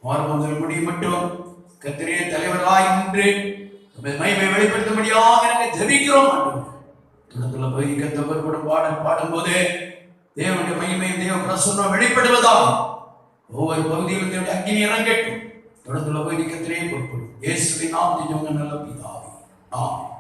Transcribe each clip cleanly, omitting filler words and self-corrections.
மாறுமுதல் முடி மட்டும் கர்த்தரே தலைவராய் நின்று மகிமை வெளிப்படுத்தும்படியாக நாங்கள் ஜெபிக்கிறோம். தொடர்ந்துள்ள பகுதி கர்த்தர் கூட பாடும்போது தேவனுடைய மகிமை தேவ பிரசன்னம் வெளிப்படுவதா ஒவ்வொரு பகுதியிலும் தேவனுடைய அக்கினி இறங்கட்டும். தொடர்ந்துள்ள பகுதி கர்த்தரே பொறுப்படும். இயேசுவின் நாமத்தில் நல்ல பிதாவே, ஆமென்.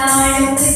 I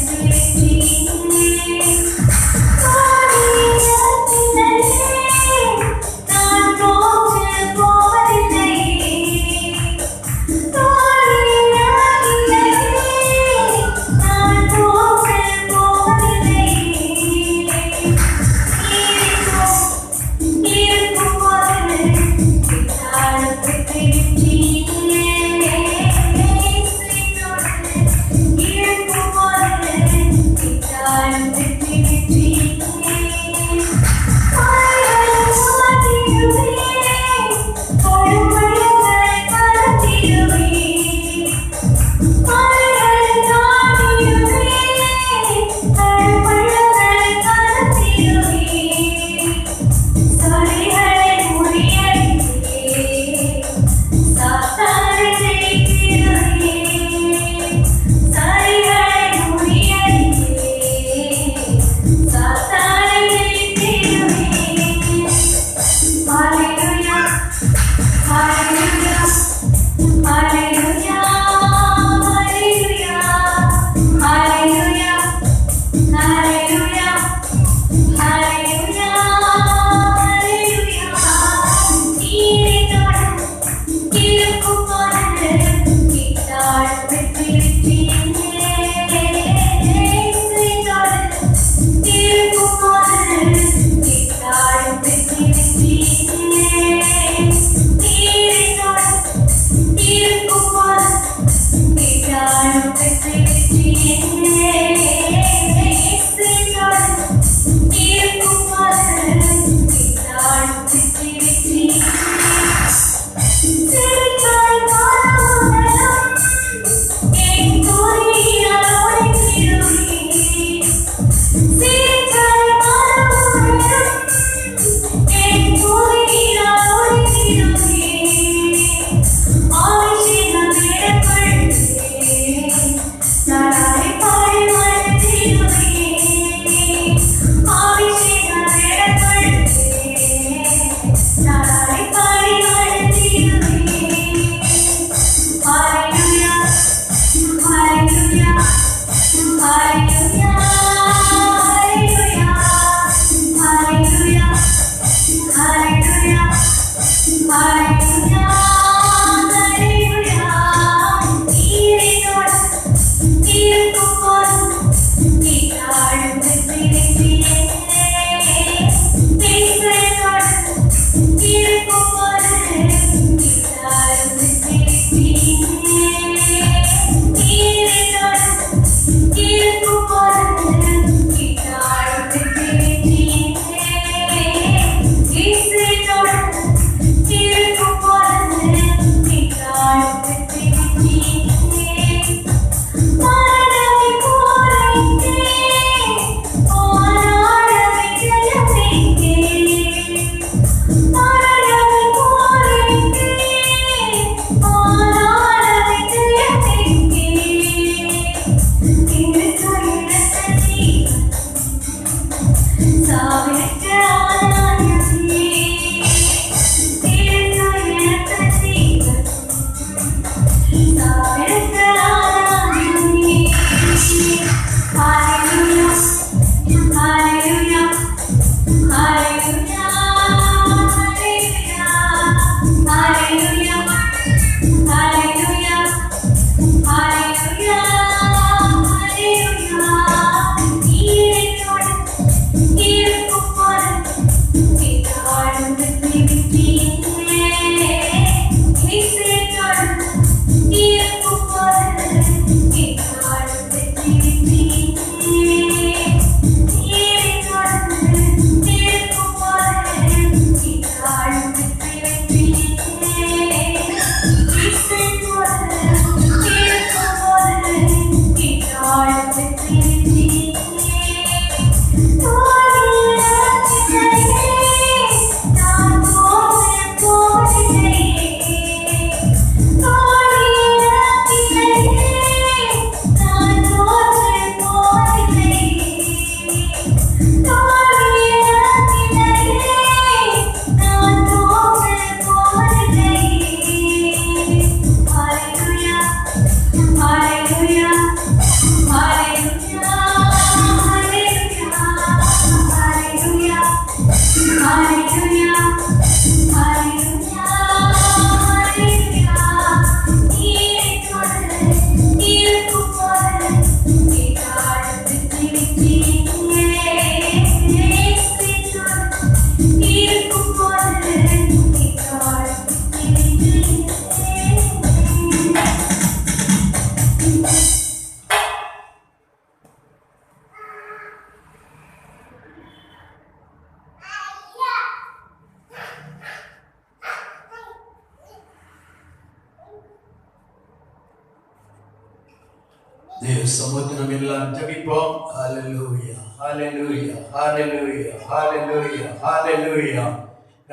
சமூகத்தில் நம்ம எல்லாம் ஜெபிப்போம். ஹல்லேலூயா, ஹல்லேலூயா, ஹல்லேலூயா, ஹல்லேலூயா, ஹல்லேலூயா.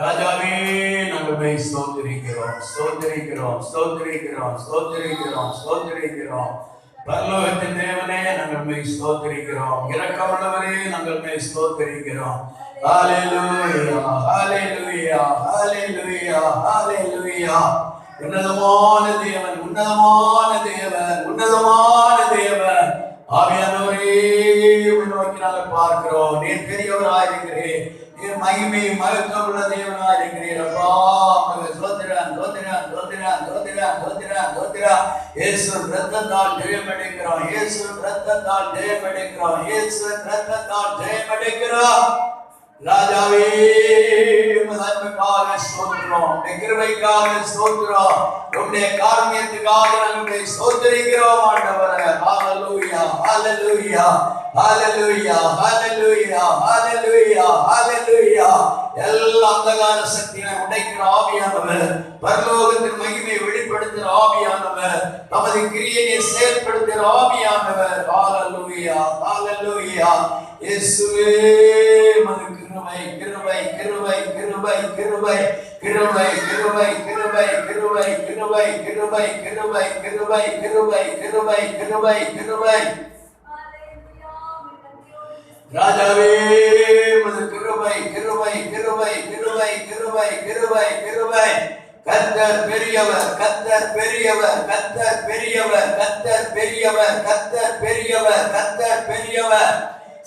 ராஜாவே, நாங்கள் ஸ்தோத்திரிக்கிறோம், ஸ்தோத்திரிக்கிறோம், ஸ்தோத்திரிக்கிறோம், ஸ்தோத்திரிக்கிறோம், ஸ்தோத்திரிக்கிறோம். பரலோகத்தின் தேவனே, நாங்கள் ஸ்தோத்திரிக்கிறோம். இரக்கமுள்ளவரே, நாங்கள் ஸ்தோத்திரிக்கிறோம். ஹல்லேலூயா, ஹல்லேலூயா, ஹல்லேலூயா, ஹல்லேலூயா. உன்னதமான தேவன், உன்னதமான தேவன், உன்னதமான தேவன். ஆவியானவரே, நோக்கி நாங்கள் பார்க்கிறோம். நீர் பெரியவராயிருக்கிறீர், நீர் மகிமை மகத்துவம் உள்ள தேவனாயிருக்கிறீர். அப்பா, சோத்திரன் சோத்திரன் சோத்திரன் சோத்திரன் சோத்திரன் சோத்திரன். இயேசு ரத்தத்தால் ஜெயமடைக்கிறோம், இயேசு ரத்தத்தால் ஜெயமடைக்கிறோம், இயேசு ரத்தத்தால் ஜெயமடைக்கிறோம். ராஜாவே, நன்மைக்காக ஸ்தோத்திரம், கிருபைக்காக ஸ்தோத்திரம், உம்முடைய காருண்யத்துக்காக நாங்கள் ஸ்தோத்திரிக்கிறோம் ஆண்டவரே. ஹல்லேலூயா, ஹல்லேலூயா, ஹல்லேலூயா, ஹல்லேலூயா, ஹல்லேலூயா, ஹல்லேலூயா. எல்லா அந்தகார சக்தியை உடைக்கிற ஆவியானவர், பரலோகத்தின் மகிமையை வெளிப்படுத்துகிற ஆவியானவர், நமது கிரியையை செயல்படுத்துகிற ஆவியானவர். ஹல்லேலூயா, ஹல்லேலூயா. இயேசுவே, மது கிருபை கிருபை கிருபை கிருபை கிருபை கிருபை கிருபை கிருபை கிருபை கிருபை கிருபை கிருபை கிருபை கிருபை கிருபை கிருபை கிருபை. ராஜாவே, மது கிருபை கிருபை கிருபை கிருபை கிருபை கிருபை கிருபை. கர்த்தர் பெரியவர், கர்த்தர் பெரியவர், கர்த்தர் பெரியவர், கர்த்தர் பெரியவர், கர்த்தர் பெரியவர், கர்த்தர் பெரியவர்.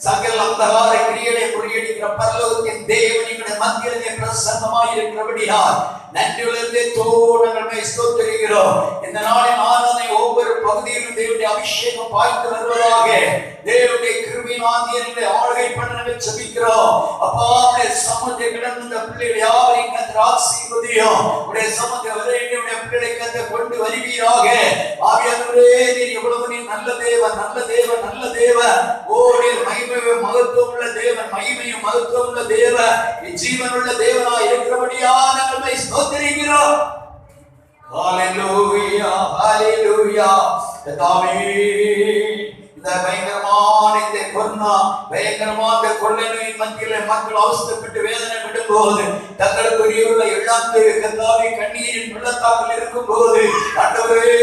சகல அந்தகார கிரியைகளை முறியடிக்கிற பரலோகத்தின் தேவன் எங்களுடைய மத்தியிலே பிரசன்னமாய் இருக்கிறபடியால் நன்றியுள்ளதே தோழர்கள் ஸ்தோத்திரிக்கிறோம். இந்த நாளின் ஆராதனை ஒவ்வொரு பகுதியிலும் தேவனுடைய அபிஷேகம் பாய்ந்து வருவதாக தேவனுடைய கிருபையினால் எங்களை ஆளுகை பண்ண ஜெபிக்கிறோம். அப்பா, உடைய சமூகத்தை கிடந்த பிள்ளைகள் யாவரையும் கர்த்தர் ஆசீர்வதியும். உடைய சமூகத்தை வரவேண்டிய பிள்ளைகளை கர்த்தர் கொண்டு வருவீராக. ஆவியானவரே, நீர் எவ்வளவு நீ நல்ல தேவன், நல்ல தேவன், நல்ல தேவன். ஓ, நீர் மகிமையும் மகத்துவம் உள்ள தேவன், மகிமையும் மகத்துவம் உள்ள தேவன், ஜீவனுள்ள தேவனாய் இருக்கிறபடியால் நாங்கள் ஸ்தோத்திரிக்கிறோம். ஹல்லேலூயா, ஹல்லேலூயா. கர்த்தாவே, இந்த பயங்கரமான இந்த கொரோனா பயங்கரமான கொள்ளை நோயின் மத்தியிலே மக்கள் அவஸ்தைப்பட்டு வேதனை விடும்போது, தங்களுக்குரிய இழந்து கர்த்தாவே கண்ணீரின் பள்ளத்தாக்கில் இருக்கும் போது, ஆண்டவரே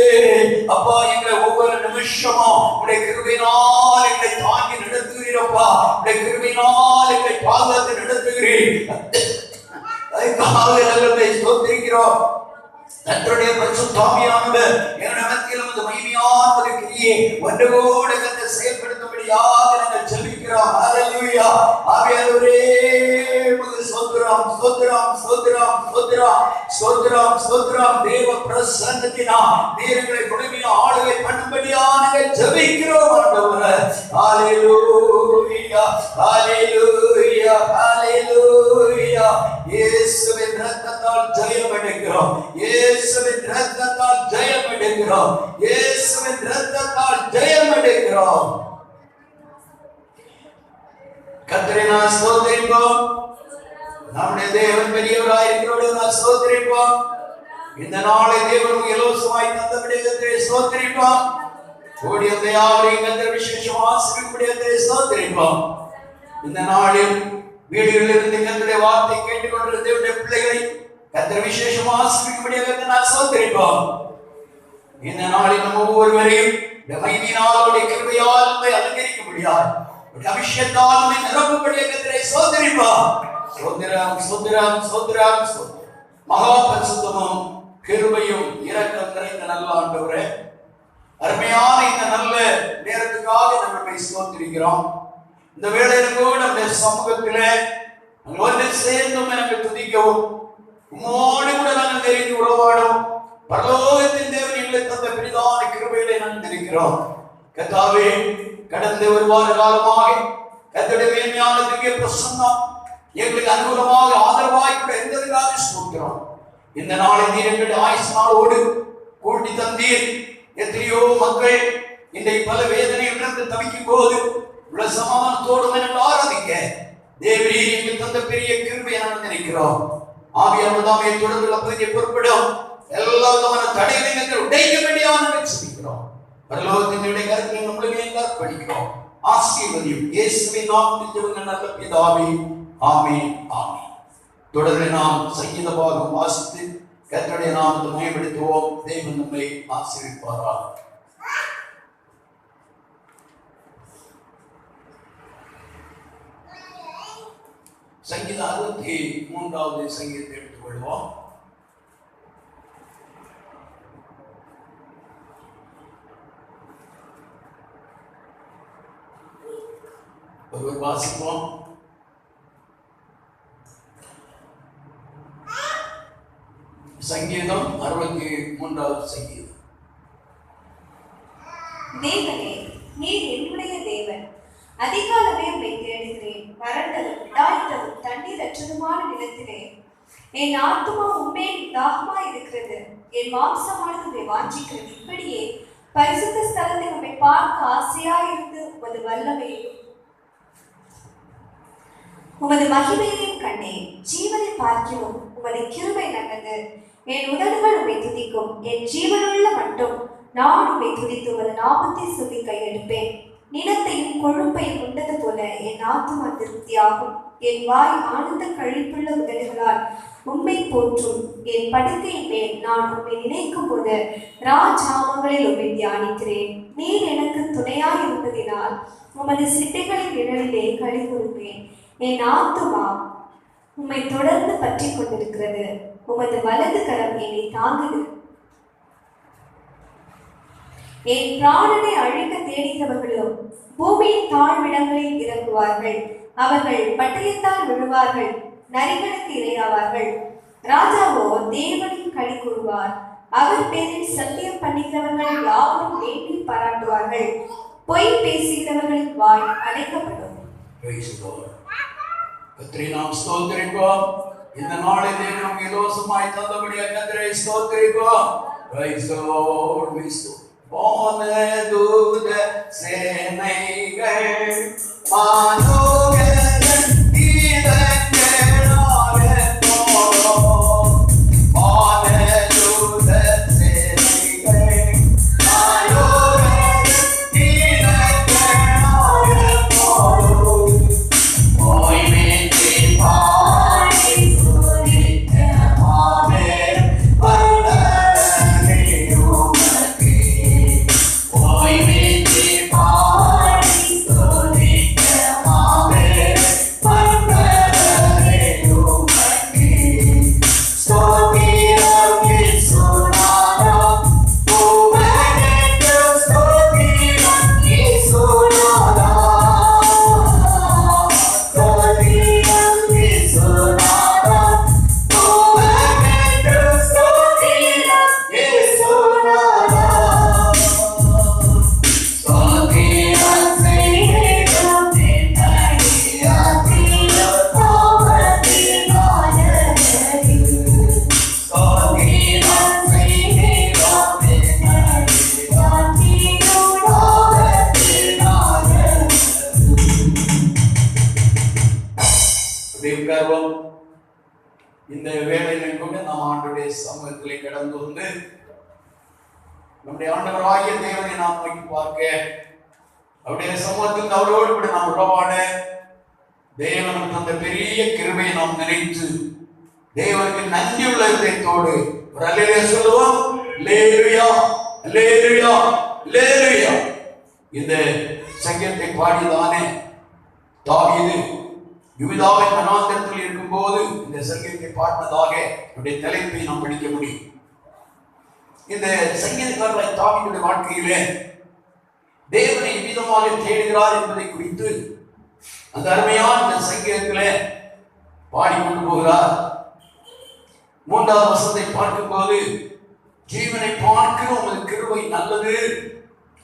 அப்பா, எங்களை ஒவ்வொரு நிமிஷமும் உடைய கிருபையினால் எங்களை தாங்கி நடத்துகிறீரப்பா. உடைய கிருபையினால் எங்களை பாதுகாத்து நடத்துகிறீர். அதுக்காக நாங்கள் ஸ்தோத்திரிக்கிறோம். கர்த்தருடைய பரிசுத்த ஆவியானவர் எங்களுடைய மத்தியில் வந்து மகிமையான ஒரு கிரியை ஒன்றோடு கர்த்தர் செயல்படுத்தும்படியாக நாங்கள் ஜெபிக்கிறோம். ஹல்லேலூயா. ஆவியானவரே, உமக்கு ஸ்தோத்திரம், ஸ்தோத்திரம், ஸ்தோத்திரம், ஸ்தோத்திரம், ஸ்தோத்திரம், ஸ்தோத்திரம். தேவ பிரசன்னத்தினால் நீர் எங்களை முழுமையாக ஆளுகை பண்ணும்படியாக நாங்கள் ஜெபிக்கிறோம் ஆண்டவரே. ஹல்லேலூயா, ஹல்லேலூயா, ஹல்லேலூயா. இயேசுவின் இரத்தத்தால் ஜெயம் எடுக்கிறோம், இயேசுவின் இரத்தத்தால் ஜெயம் எடுக்கிறோம், இயேசுவின் இரத்தத்தால் ஜெயம் எடுக்கிறோம். கர்த்தரை நான் ஸ்தோத்திரிப்போம். நம்முடைய தேவன் பெரியவராய் இருக்கிறவரை நான் ஸ்தோத்திரிப்போம். இந்த நாளை தேவன் இலவசமாய் தந்தபடியை ஸ்தோத்திரிப்போம். ஓடி வந்த யாவரையும் கர்த்தர் விசேஷமாக ஆசீர்வதிப்படியை ஸ்தோத்திரிப்போம். இந்த நாளில் வீடுகளில் இருந்து கர்த்தருடைய வார்த்தை கேட்டுக்கொண்டிருந்த தேவனுடைய பிள்ளைகளை கர்த்தர் விசேஷமாக ஆசீர்வதிப்படியாக நான் ஸ்தோத்திரிப்போம். இந்த நாளில் நம்ம ஒவ்வொருவரையும் மகிமையினாலுடைய கிருபையால் நம்மை அலங்கரிக்க முடியாது, அபிஷேகத்தால் நம்மை நிரப்பும்படியாக கர்த்தரை ஸ்தோத்திரிப்போம். ஸ்தோத்திரம், ஸ்தோத்திரம், ஸ்தோத்திரம், ஸ்தோத்திரம். மகா பரிசுத்தமும் கிருபையும் இரக்கம் நிறைந்த நல்ல ஆண்டவரே, அருமையான இந்த நல்ல நேரத்துக்காக நம்மை ஸ்தோத்திரிக்கிறோம். இந்த வேளையில கூட நம்முடைய சமூகத்திலே நாங்கள் ஒன்று சேர்ந்தும் எனக்கு துதிக்கவும், உம்மோடு கூட நாங்கள் நெருங்கி உறவாடும் பரலோகத்தின் தேவன் எங்களை தந்த பெரிதான கிருபைகளை நாங்கள் நினைக்கிறோம். கர்த்தாவே, கடந்த ஒரு வார காலமாக கர்த்தருடைய மேன்மையான திவ்ய பிரசன்னம் எங்களுக்கு அனுகூலமாக ஆதரவாய் கூட இருந்ததுக்காக ஸ்தோத்திரம். இந்த நாளை நீர் எங்களுடைய ஆயுசு நாளோடு கூட்டி தந்தீர். எத்தனையோ மக்கள் இன்றைக்கு பல வேதனையிலிருந்து தவிக்கும் போது உள்ள சமாதானத்தோடு நாங்கள் ஆராதிக்க தேவரீர் எங்களுக்கு தந்த பெரிய கிருபையை நாங்கள் நினைக்கிறோம். ஆவியானவர் தாமே தொடர்ந்து பகுதியை பொறுப்பிடும் எல்லா விதமான தடைகளை நாங்கள் உடைக்க வேண்டியதாக நாங்கள் சிந்திக்கிறோம். பரலோகத்தினுடைய கருத்தில் நம்மளுமே அர்ப்பணிக்கிறோம். ஆசீர்வதியும் இயேசுவின் நாமத்தில் ஜெபங்கள் நல்ல பிதாவே, ஆமென், ஆமென். தொடர்ந்து நாம் சங்கீத பாகம் வாசித்து கர்த்தருடைய நாமத்தை மகிமைப்படுத்துவோம். தேவன் நம்மை ஆசீர்வதிப்பாராக. சங்கீத 63வது சங்கீதத்தை எடுத்துக் கொள்வோம். ஒருவர் வாசிப்போம். சங்கீதம் 63வது சங்கீதம். தேவனே, நீர் என்னுடைய தேவன். அதிகாலமே உம்மை தேடுகிறேன். வறண்டதும் இடாய்த்ததும் தண்ணீரற்றதுமான நிலத்திலே என் ஆத்துமா உண்மையின் தாகமாய் இருக்கிறது. என் மாம்சமானது உம்மை வாஞ்சிக்கிறது. இப்படியே பரிசுத்த ஸ்தலத்தில் உம்மை பார்க்க ஆசையாயிருந்து உமது வல்லமையையும் உமது மகிமையையும் கண்டேன். ஜீவனை பார்க்கிறோம், உமது கிருபை நல்லது. என் உதடுகள் உம்மை துதிக்கும். என் ஜீவனுள்ள மட்டும் நான் உம்மை துதித்து உமது நாமத்தை சொல்லி கையெடுப்பேன். நிலத்தையும் கொழுப்பையும் உண்டது போல என் ஆத்துமா திருப்தியாகும். என் வாய் ஆனந்த கழிப்புள்ள உதடுகளால் உம்மை போற்றும். என் படுக்கையின் மேல் நான் உம்மை நினைக்கும் போது ராஜாமங்களில் உம்மை தியானிக்கிறேன். நீர் எனக்கு துணையாய் இருப்பதினால் உமது சிட்டைகளின் நிழலிலே களி கூறுவேன். என் ஆத்துமா உம்மை தொடர்ந்து பற்றி கொண்டிருக்கிறது. உமது வலது கரம் என்னை தாங்குது. என் பிராணனை அழிக்க தேடுகிறவர்களும் பூமியின் தாழ்விடங்களில் இறங்குவார்கள். அவர்கள் பட்டயத்தால் விழுவார்கள், நரிகளுக்கு இரையாவார்கள். ராஜாவோ தேவனின் களி கூறுவார். அவர் பேரில் சத்தியம் பண்ணுகிறவர்கள் யாரும் மேன்மை பாராட்டுவார்கள். பொய் பேசுகிறவர்களின் வாய் அடைக்கப்படும். கர்த்தரை நாம் ஸ்தோத்திரிப்போம். இந்த நாளிலே நமக்கு இலவசமாய் தந்தபடியாக கர்த்தரை ஸ்தோத்திரிப்போம். Praise the Lord. வானதூத சேனைகள் மானோகரன் கீதங்களாக போம். வானதூத சேனைகள் மானோகரன் கீதங்களாக போம். ஓய்வெற்றி பாடி துதிக்க மாபெரும் வல்லமை உமக்கே. ஓய்வெற்றி பாடி துதிக்க மாபெரும் வல்லமை உமக்கே. ஸ்தோத்திரம் இயேசுநாதா, உமக்கே ஸ்தோத்திரம் இயேசுநாதா. இந்த வேளையிலும் கூட நாம் ஆண்டவருடைய சமூகத்திலே கடந்து வந்து நம்முடைய ஆண்டவராகிய தேவனை நாம் நோக்கி பார்க்க, அவருடைய சமூகத்தில் அவரோடு கூட நாம் உறவாட, தேவனுக்கு அந்த பெரிய கிருபையை நாம் நினைத்து தேவனுக்கு நன்றி உள்ள இதயத்தோடு ஒரு அல்லேலூயா சொல்லுவோம். அல்லேலூயா, அல்லேலூயா, அல்லேலூயா. இந்த சங்கீதத்தை பாடிதானே தாவீது யூதாவின் வனாந்தரத்தில் இருக்கும்போது இந்த சங்கீதத்தை பாடினதாக நம்முடைய தலைப்பை நாம் படிக்க முடியும். இந்த சங்கீதக்காரர் தாவீதுடைய வாழ்க்கையிலே தேவனை விதமாக தேடுகிறார் என்பதை குறித்து அந்த அருமையான இந்த சங்கீதத்திலே பாடிக்கொண்டு போகிறார். 3வது வசனத்தை பார்க்கும்போது, ஜீவனை பார்க்கிற உமது கிருபை நல்லது,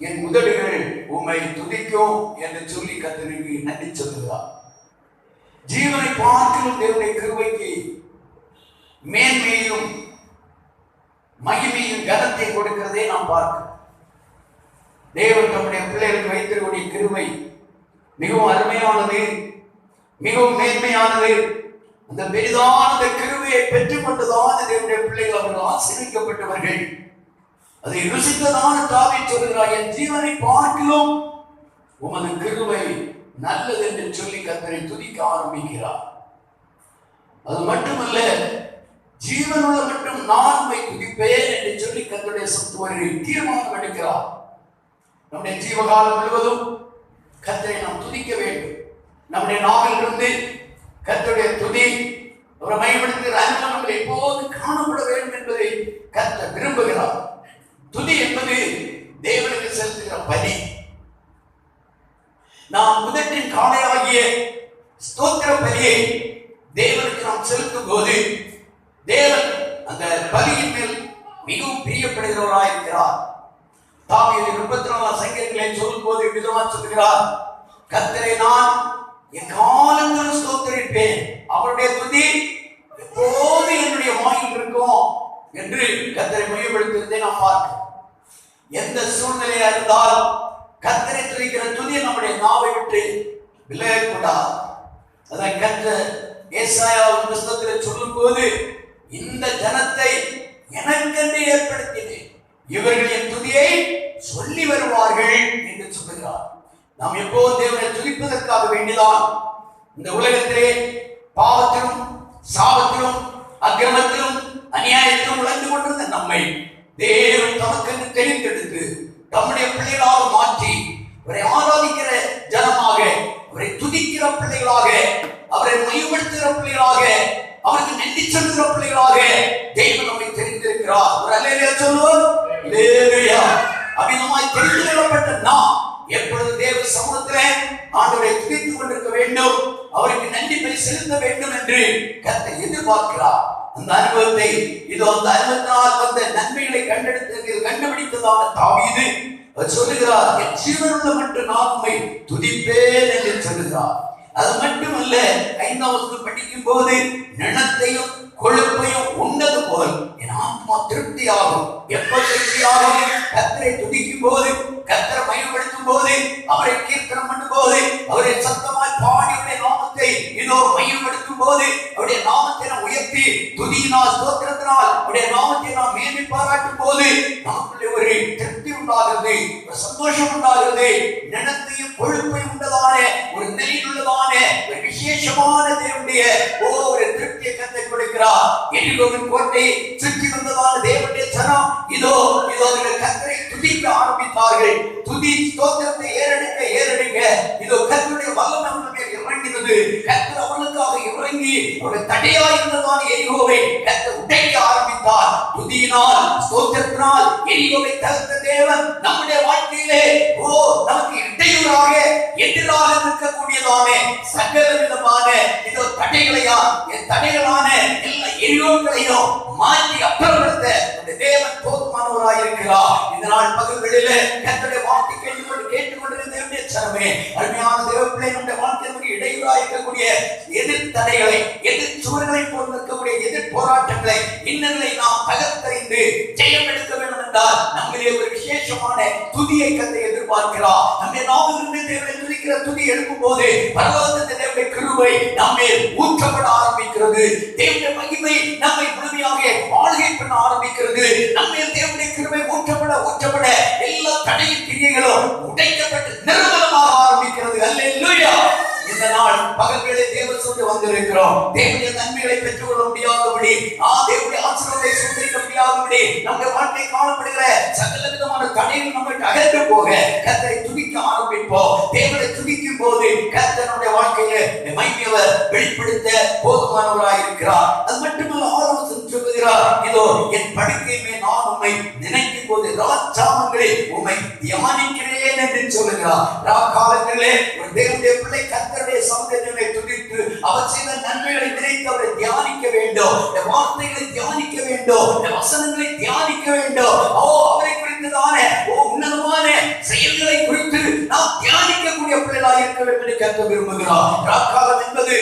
என் உதடுகள் உம்மை துதிக்கும் என்று சொல்லி கர்த்தருக்கு நன்றி சொல்லுகிறார். ஜீவனை பார்க்கிற தேவனுடைய கிருபைக்கு மேன்மையும் மகிமையும் கனத்தை கொடுக்கிறதே நாம் பார்க்கிறோம். தேவன் தம்முடைய பிள்ளைகளுக்கு வைத்திருக்கக்கூடிய கிருபை மிகவும் அருமையானது, மிகவும் மேன்மையானது. அந்த பெரிதான கிருபையை பெற்றுக் கொண்டதான தேவனுடைய பிள்ளைகள் அவர்கள் ஆசீர்வதிக்கப்பட்டவர்கள். அதை ருசித்ததான தாவீது சொல்கிறார், என் ஜீவனை பார்க்கிலும் உமது கிருபை நல்லது என்று சொல்லி கர்த்தரை துதிக்க ஆரம்பிக்கிறார். அது மட்டுமல்ல, ஜீவனுள்ள மட்டும் நான் உம்மை துதிப்பேன் என்று சொல்லி கர்த்தருடைய சொத்துவரை தீர்மானம் எடுக்கிறார். நம்முடைய ஜீவகாலம் முழுவதும் கர்த்தரை நாம் துதிக்க வேண்டும். நம்முடைய நாவிலிருந்து கர்த்தருடைய துதி, அவரை மையப்படுத்துகிற அனுபவங்கள் எப்போது காணப்பட வேண்டும் என்பதை கர்த்தர் விரும்புகிறார். துதி என்பது தேவனுக்கு செலுத்துகிற பலி. நாம் முதற்றின் காளையாகிய ஸ்தோத்திர பலியை தேவனுக்கு நாம் செலுத்தும் போது தேவன் அந்த பலியின் மேல் மிகவும் பிரியப்படுகிறவராயிருக்கிறார். தாவீது 34 சங்கீதத்திலே சொல்லும் போது விதமா சொல்கிறார், கர்த்தரை நான் எக்காலங்களும் ஸ்தோத்திரிப்பேன், அவருடைய துதி எப்போது என்னுடைய வாயில் இருக்கும் என்று கர்த்தரை மையப்படுத்துவதை நாம் பார்க்கிறோம். எந்த சூழ்நிலையா இருந்தாலும் கர்த்தரை துதிக்கிற துதி நம்முடைய நாவை விட்டு விலகக்கூடாது. அதை கர்த்தர் ஏசாயாவின் புத்தகத்தில் சொல்லும் போது, இந்த ஜனத்தை எனக்கென்று ஏற்படுத்தினேன், இவர்கள் என் துதியை சொல்லி வருவார்கள் என்று சொல்லுகிறார். நாம் எப்போது தேவனை துதிப்பதற்காக வேண்டிதான் இந்த உலகத்திலே பாவத்திலும் சாபத்திலும் அக்கிரமத்திலும் அநியாயத்திலும் உழந்து கொண்டிருந்த நம்மை தேவன் தமக்கென்று தெரிந்தெடுத்து தம்முடைய பிள்ளைகளாக மாற்றி அவரை ஆராதிக்கிற ஜனமாக, அவரை துதிக்கிற பிள்ளைகளாக, அவரை மையப்படுத்துகிற பிள்ளைகளாக, அவருக்கு நன்றி சொல்கிற பிள்ளைகளாக தேவன் நம்மை தெரிந்திருக்கிறார். ஒரு அல்லேலூயா சொல்லுவோம். அல்லேலூயா. அபிதமாய் தெரிந்து கொள்ளப்பட்ட நாம் எப்பொழுது தேவ சமூகத்திலே ஆண்டவரை துதித்துக் கொண்டிருக்க வேண்டும், அவருக்கு நன்றி பலி செலுத்த வேண்டும் என்று கர்த்தர் எதிர்பார்க்கிறார். அந்த அனுபவத்தை இதோ அந்த அனுபவத்தினால் வந்த நன்மைகளை கண்டுபிடித்ததான தாவீது சொல்லுகிறார், என் ஜீவனுள்ள மட்டும் நான் உம்மை துதிப்பேன் என்று சொல்லுகிறார். அது மட்டுமல்ல, 5ஆம் வசனம் படிக்கும் போது, நிணத்தையும் கொழுப்பையும் உண்டது போல் என் ஆத்மா திருப்தியாகும். எப்ப திருப்தியாகும்? கர்த்தரை துதிக்கும் போது, கர்த்தரை மையப்படுத்தும் போது, அவரை கீர்த்தனம் பண்ணும் போது, அவரை சத்தமாய் பாடி அவருடைய நாமத்தை இதோ மையப்படுத்தும் போது, அவருடைய நாமத்தை நாம் உயர்த்தி துதியினால் ஸ்தோத்திரத்தினால் அவருடைய நாமத்தை நாம் மேன்மை பாராட்டும் போது நமக்குள்ளே ஒரு திருப்தி உண்டாகிறது, ஒரு சந்தோஷம் உண்டாகிறது. நிணத்தையும் கொழுப்பையும் உண்டதான ஒரு நிலையில் உள்ளதான ஒரு விசேஷமான தேவனுடைய ஒரு திருப்தியை கர்த்தர் கொடுக்கிறார். எரிகோவின் கோட்டை சுற்றி வந்ததான தேவனுடைய ஜனம் இதோ கர்த்தரை துதிக்க ஆரம்பித்தார்கள். துதி ஸ்தோத்திரத்தை ஏறெடுக்க இதோ கர்த்தருடைய வல்லமை அவர்கள் மேல் இறங்கினது. கர்த்தர் அவர்களுக்காக இறங்கி அவருடைய தடையாய் இருந்ததான எரிகோவை கர்த்தர் உடைக்க ஆரம்பித்தார். துதியினால் ஸ்தோத்திரத்தினால் எரிகோவை தகர்த்த தேவன் நம்முடைய வாழ்க்கையிலே நமக்கு இடையூறாக எதிராக இருக்கக்கூடியதான சகல விதமான இதோ தடைகளான எல்லா எரிகோக்களையும் மாற்றி அப்புறப்படுத்த தேவன் போதுமானவராய் இருக்கிறார். இந்த நாள் பகல்களில் கர்த்தருடைய வார்த்தை கேட்டுக்கொண்டிருந்த சனமே, அருமையான தேவ பிள்ளை, நம்முடைய வாழ்க்கையில் இடையூறாக இருக்கக்கூடிய எதிர் தடைகளை, எதிர் சுவர்களை போல் இருக்கக்கூடிய எதிர் போராட்டங்களை, இன்னங்களை நாம் தகர்த்தறிந்து ஜெயம் எடுக்க வேண்டும் என்றால் நம்மளே ஒரு விசேஷமான துதியை கர்த்தர் எதிர்பார்க்கிறார். நம்முடைய நாவிலிருந்து தேவனை துதிக்கிற துதி எழுப்பும் போது பரலோகத்திலிருந்து தேவனுடைய கிருபை நம்மை ஊற்றப்பட ஆரம்பிக்கிறது. தேவனுடைய மகிமை நம்மை முழுமையாக ஆளுகை பண்ண ஆரம்பிக்கிறது. நம்மை தேவனுடைய கிருபை ஊற்றப்பட எல்லா தடையின் கிரியைகளும் உடைக்கப்பட்டு நிர்மலமாக ஆரம்பிக்கிறது. அல்லேலூயா. இந்த நாள் பகல்களை தேவ சொல்லி வந்திருக்கிறோம். தேவனுடைய நன்மைகளை பெற்றுக்கொள்ள முடியாதபடி, தேவனுடைய ஆசீர்வாதத்தை சுதந்திரிக்க முடியாதபடி நம்முடைய வாழ்க்கை காணப்படுகிற சகல விதமான தடைகள் நம்மை அகன்று போக கர்த்தரை துதிக்க ஆரம்பிப்போம். தேவனை துதிக்கும் போது கர்த்தருடைய வாழ்க்கையில மகிமையை வெளிப்படுத்த போதுமானவராய் இருக்கிறார். அது மட்டுமல்ல, ஆலோசனை சொல்லுகிறார், இதோ என் படுக்கையுமே நான் உம்மை நினைக்கும் போது ராஜாமங்களில் உம்மை தியானிக்கிறேன் என்று சொல்லுகிறார். காலங்களிலே ஒரு தேவனுடைய பிள்ளை கர்த்தருடைய சமூகத்தை துதித்து அவர் செய்த நன்மைகளை நினைத்து அவரை தியானிக்க வேண்டும், வார்த்தைகளை தியானிக்க வேண்டும், வசனங்களை தியானிக்க வேண்டும். அவரை குறித்ததான உன்னதமான செயல்களை குறித்து நாம் தியானிக்கக்கூடிய பிள்ளைகளாக இருக்க வேண்டும் என்று கர்த்தர் விரும்புகிறார். ராக்காலம் என்பது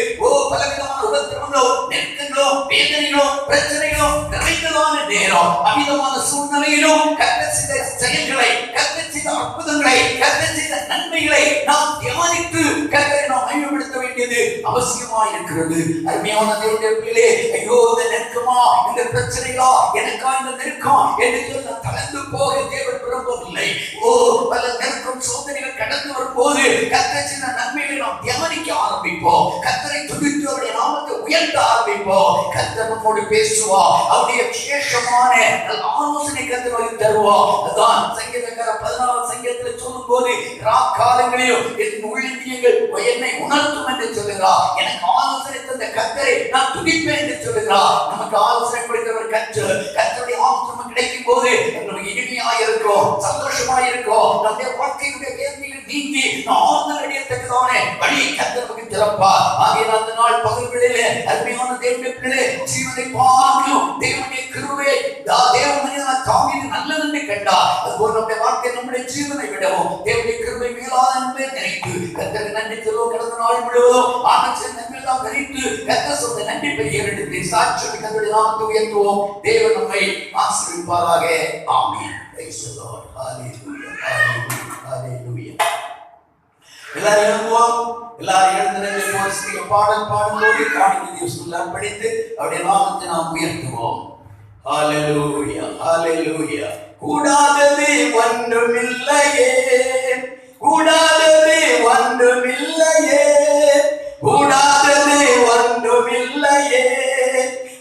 பலவிதமான உபத்திரவங்களோ, நெருக்கங்களோ, வேதனைகளோ, பிரச்சனைகளோ நிறைந்ததான நேரம். அமிதமான சூழ்நிலையிலும் கர்த்தர் செய்த செயல்களை, கர்த்தர் செய்த அற்புதங்களை, கர்த்தர் செய்த நன்மைகளை நாம் தியானித்து கர்த்தரை நாம் மகிமைப்படுத்த வேண்டியது அவசியமாய் இருக்கிறது. அருமையான தேவனுடைய பிள்ளைகளே, ஐயோ இந்த நெருக்கமா, இந்த பிரச்சனைகளா, எனக்கா இந்த நெருக்கம் என்று சொல்ல தளர்ந்து போக தேவன் விரும்பவில்லை. பல நெருக்கம் சோதனைகள் கடந்து வரும்போது கர்த்தர் செய்த நன்மைகளை நாம் தியானிக்க ஆரம்பிப்போம். கர்த்தரை துதித்து அவருடைய நாமத்தை உயர்த்த ஆரம்பிப்போம். கர்த்தர் நம்மோடு பேசுவார். அவருடைய விசேஷமான ஆலோசனை கர்த்தர் வழி தருவார். அதான் சங்கீதக்காரர் 14 சங்கீதத்தில் சொல்லும் போது காலங்களையும் என் உள்ளியங்கள் என்னை உணர்த்தும் என்று சொல்லுகிறார். எனக்கு ஆலோசனை தந்த கர்த்தரை நான் துதிப்பேன் என்று சொல்லுகிறார். நமக்கு ஆலோசனை கொடுக்கிறவர் கர்த்தருடைய ஆலோசனை கிடைக்கும் போது நமக்கு இனிமையாக இருக்கும், சந்தோஷமாக இருக்கும். நம்முடைய வாழ்க்கையுடைய வேதனைகள் நீங்கி ஆறுதல் அடையத்தக்கதான வழியை கர்த்தர் நமக்கு திறப்பார். ஆகையால் அந்த நாள் பகல்களிலே அருமையான தேவனுடைய பிள்ளைகளே, ஜீவனை பார்க்கும் தேவனுடைய கிருபை தேவன் தாவீது நல்லதென்று கண்டார். அதுபோல் நம்முடைய வாழ்க்கை நம்முடைய ஜீவனை விடவும் தேவனுடைய கிருபை மேலான என்பதை நினைத்து கர்த்தருக்கு நன்றி சொல்லுவோம். கடந்த நாள் முழுவதும் ஆண்டவர் நன்மையெல்லாம் நினைத்து கர்த்தர் சொன்ன நன்றி பெயரெடுத்து சாட்சி கர்த்தருடைய நாமத்தை உயர்த்துவோம். தேவன் நம்மை ஆசீர்வதிப்பாராக. ஆமென். Praise the Lord. Hallelujah. Hallelujah. Hallelujah. எல்லாரும் எழுந்துவோம். எல்லாரும் எழுந்து பாடல் பாடும்போது காணிக்கை சொல்லலாம் படித்து அவருடைய நாமத்தை நாம் உயர்த்துவோம். Hallelujah. Hallelujah. கூடாதது ஒன்றுமில்லையே, கூடாதது ஒன்றுமில்லையே, கூடாதது ஒன்றுமில்லையே,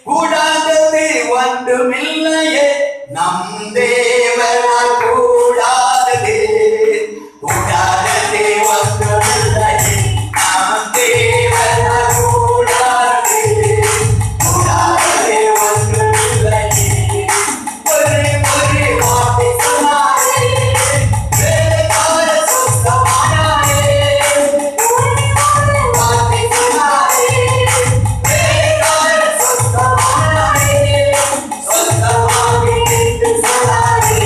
கூடாதது ஒன்றுமில்லையே, நம் தேவனால் கூடாதது, கூடாதது ஒன்றுமில்லையே, நம் தேவனால் கூடாதது, கூடாதது ஒன்றுமில்லையே. ஒரு வார்த்தை சொன்னாரே, வேலைக்கார சொந்தமானாரே, ஒரு வார்த்தை சொன்னாரே, வேலைக்கார சொந்தமானாரே, சொந்தமாகி நின்று சொன்னாரே,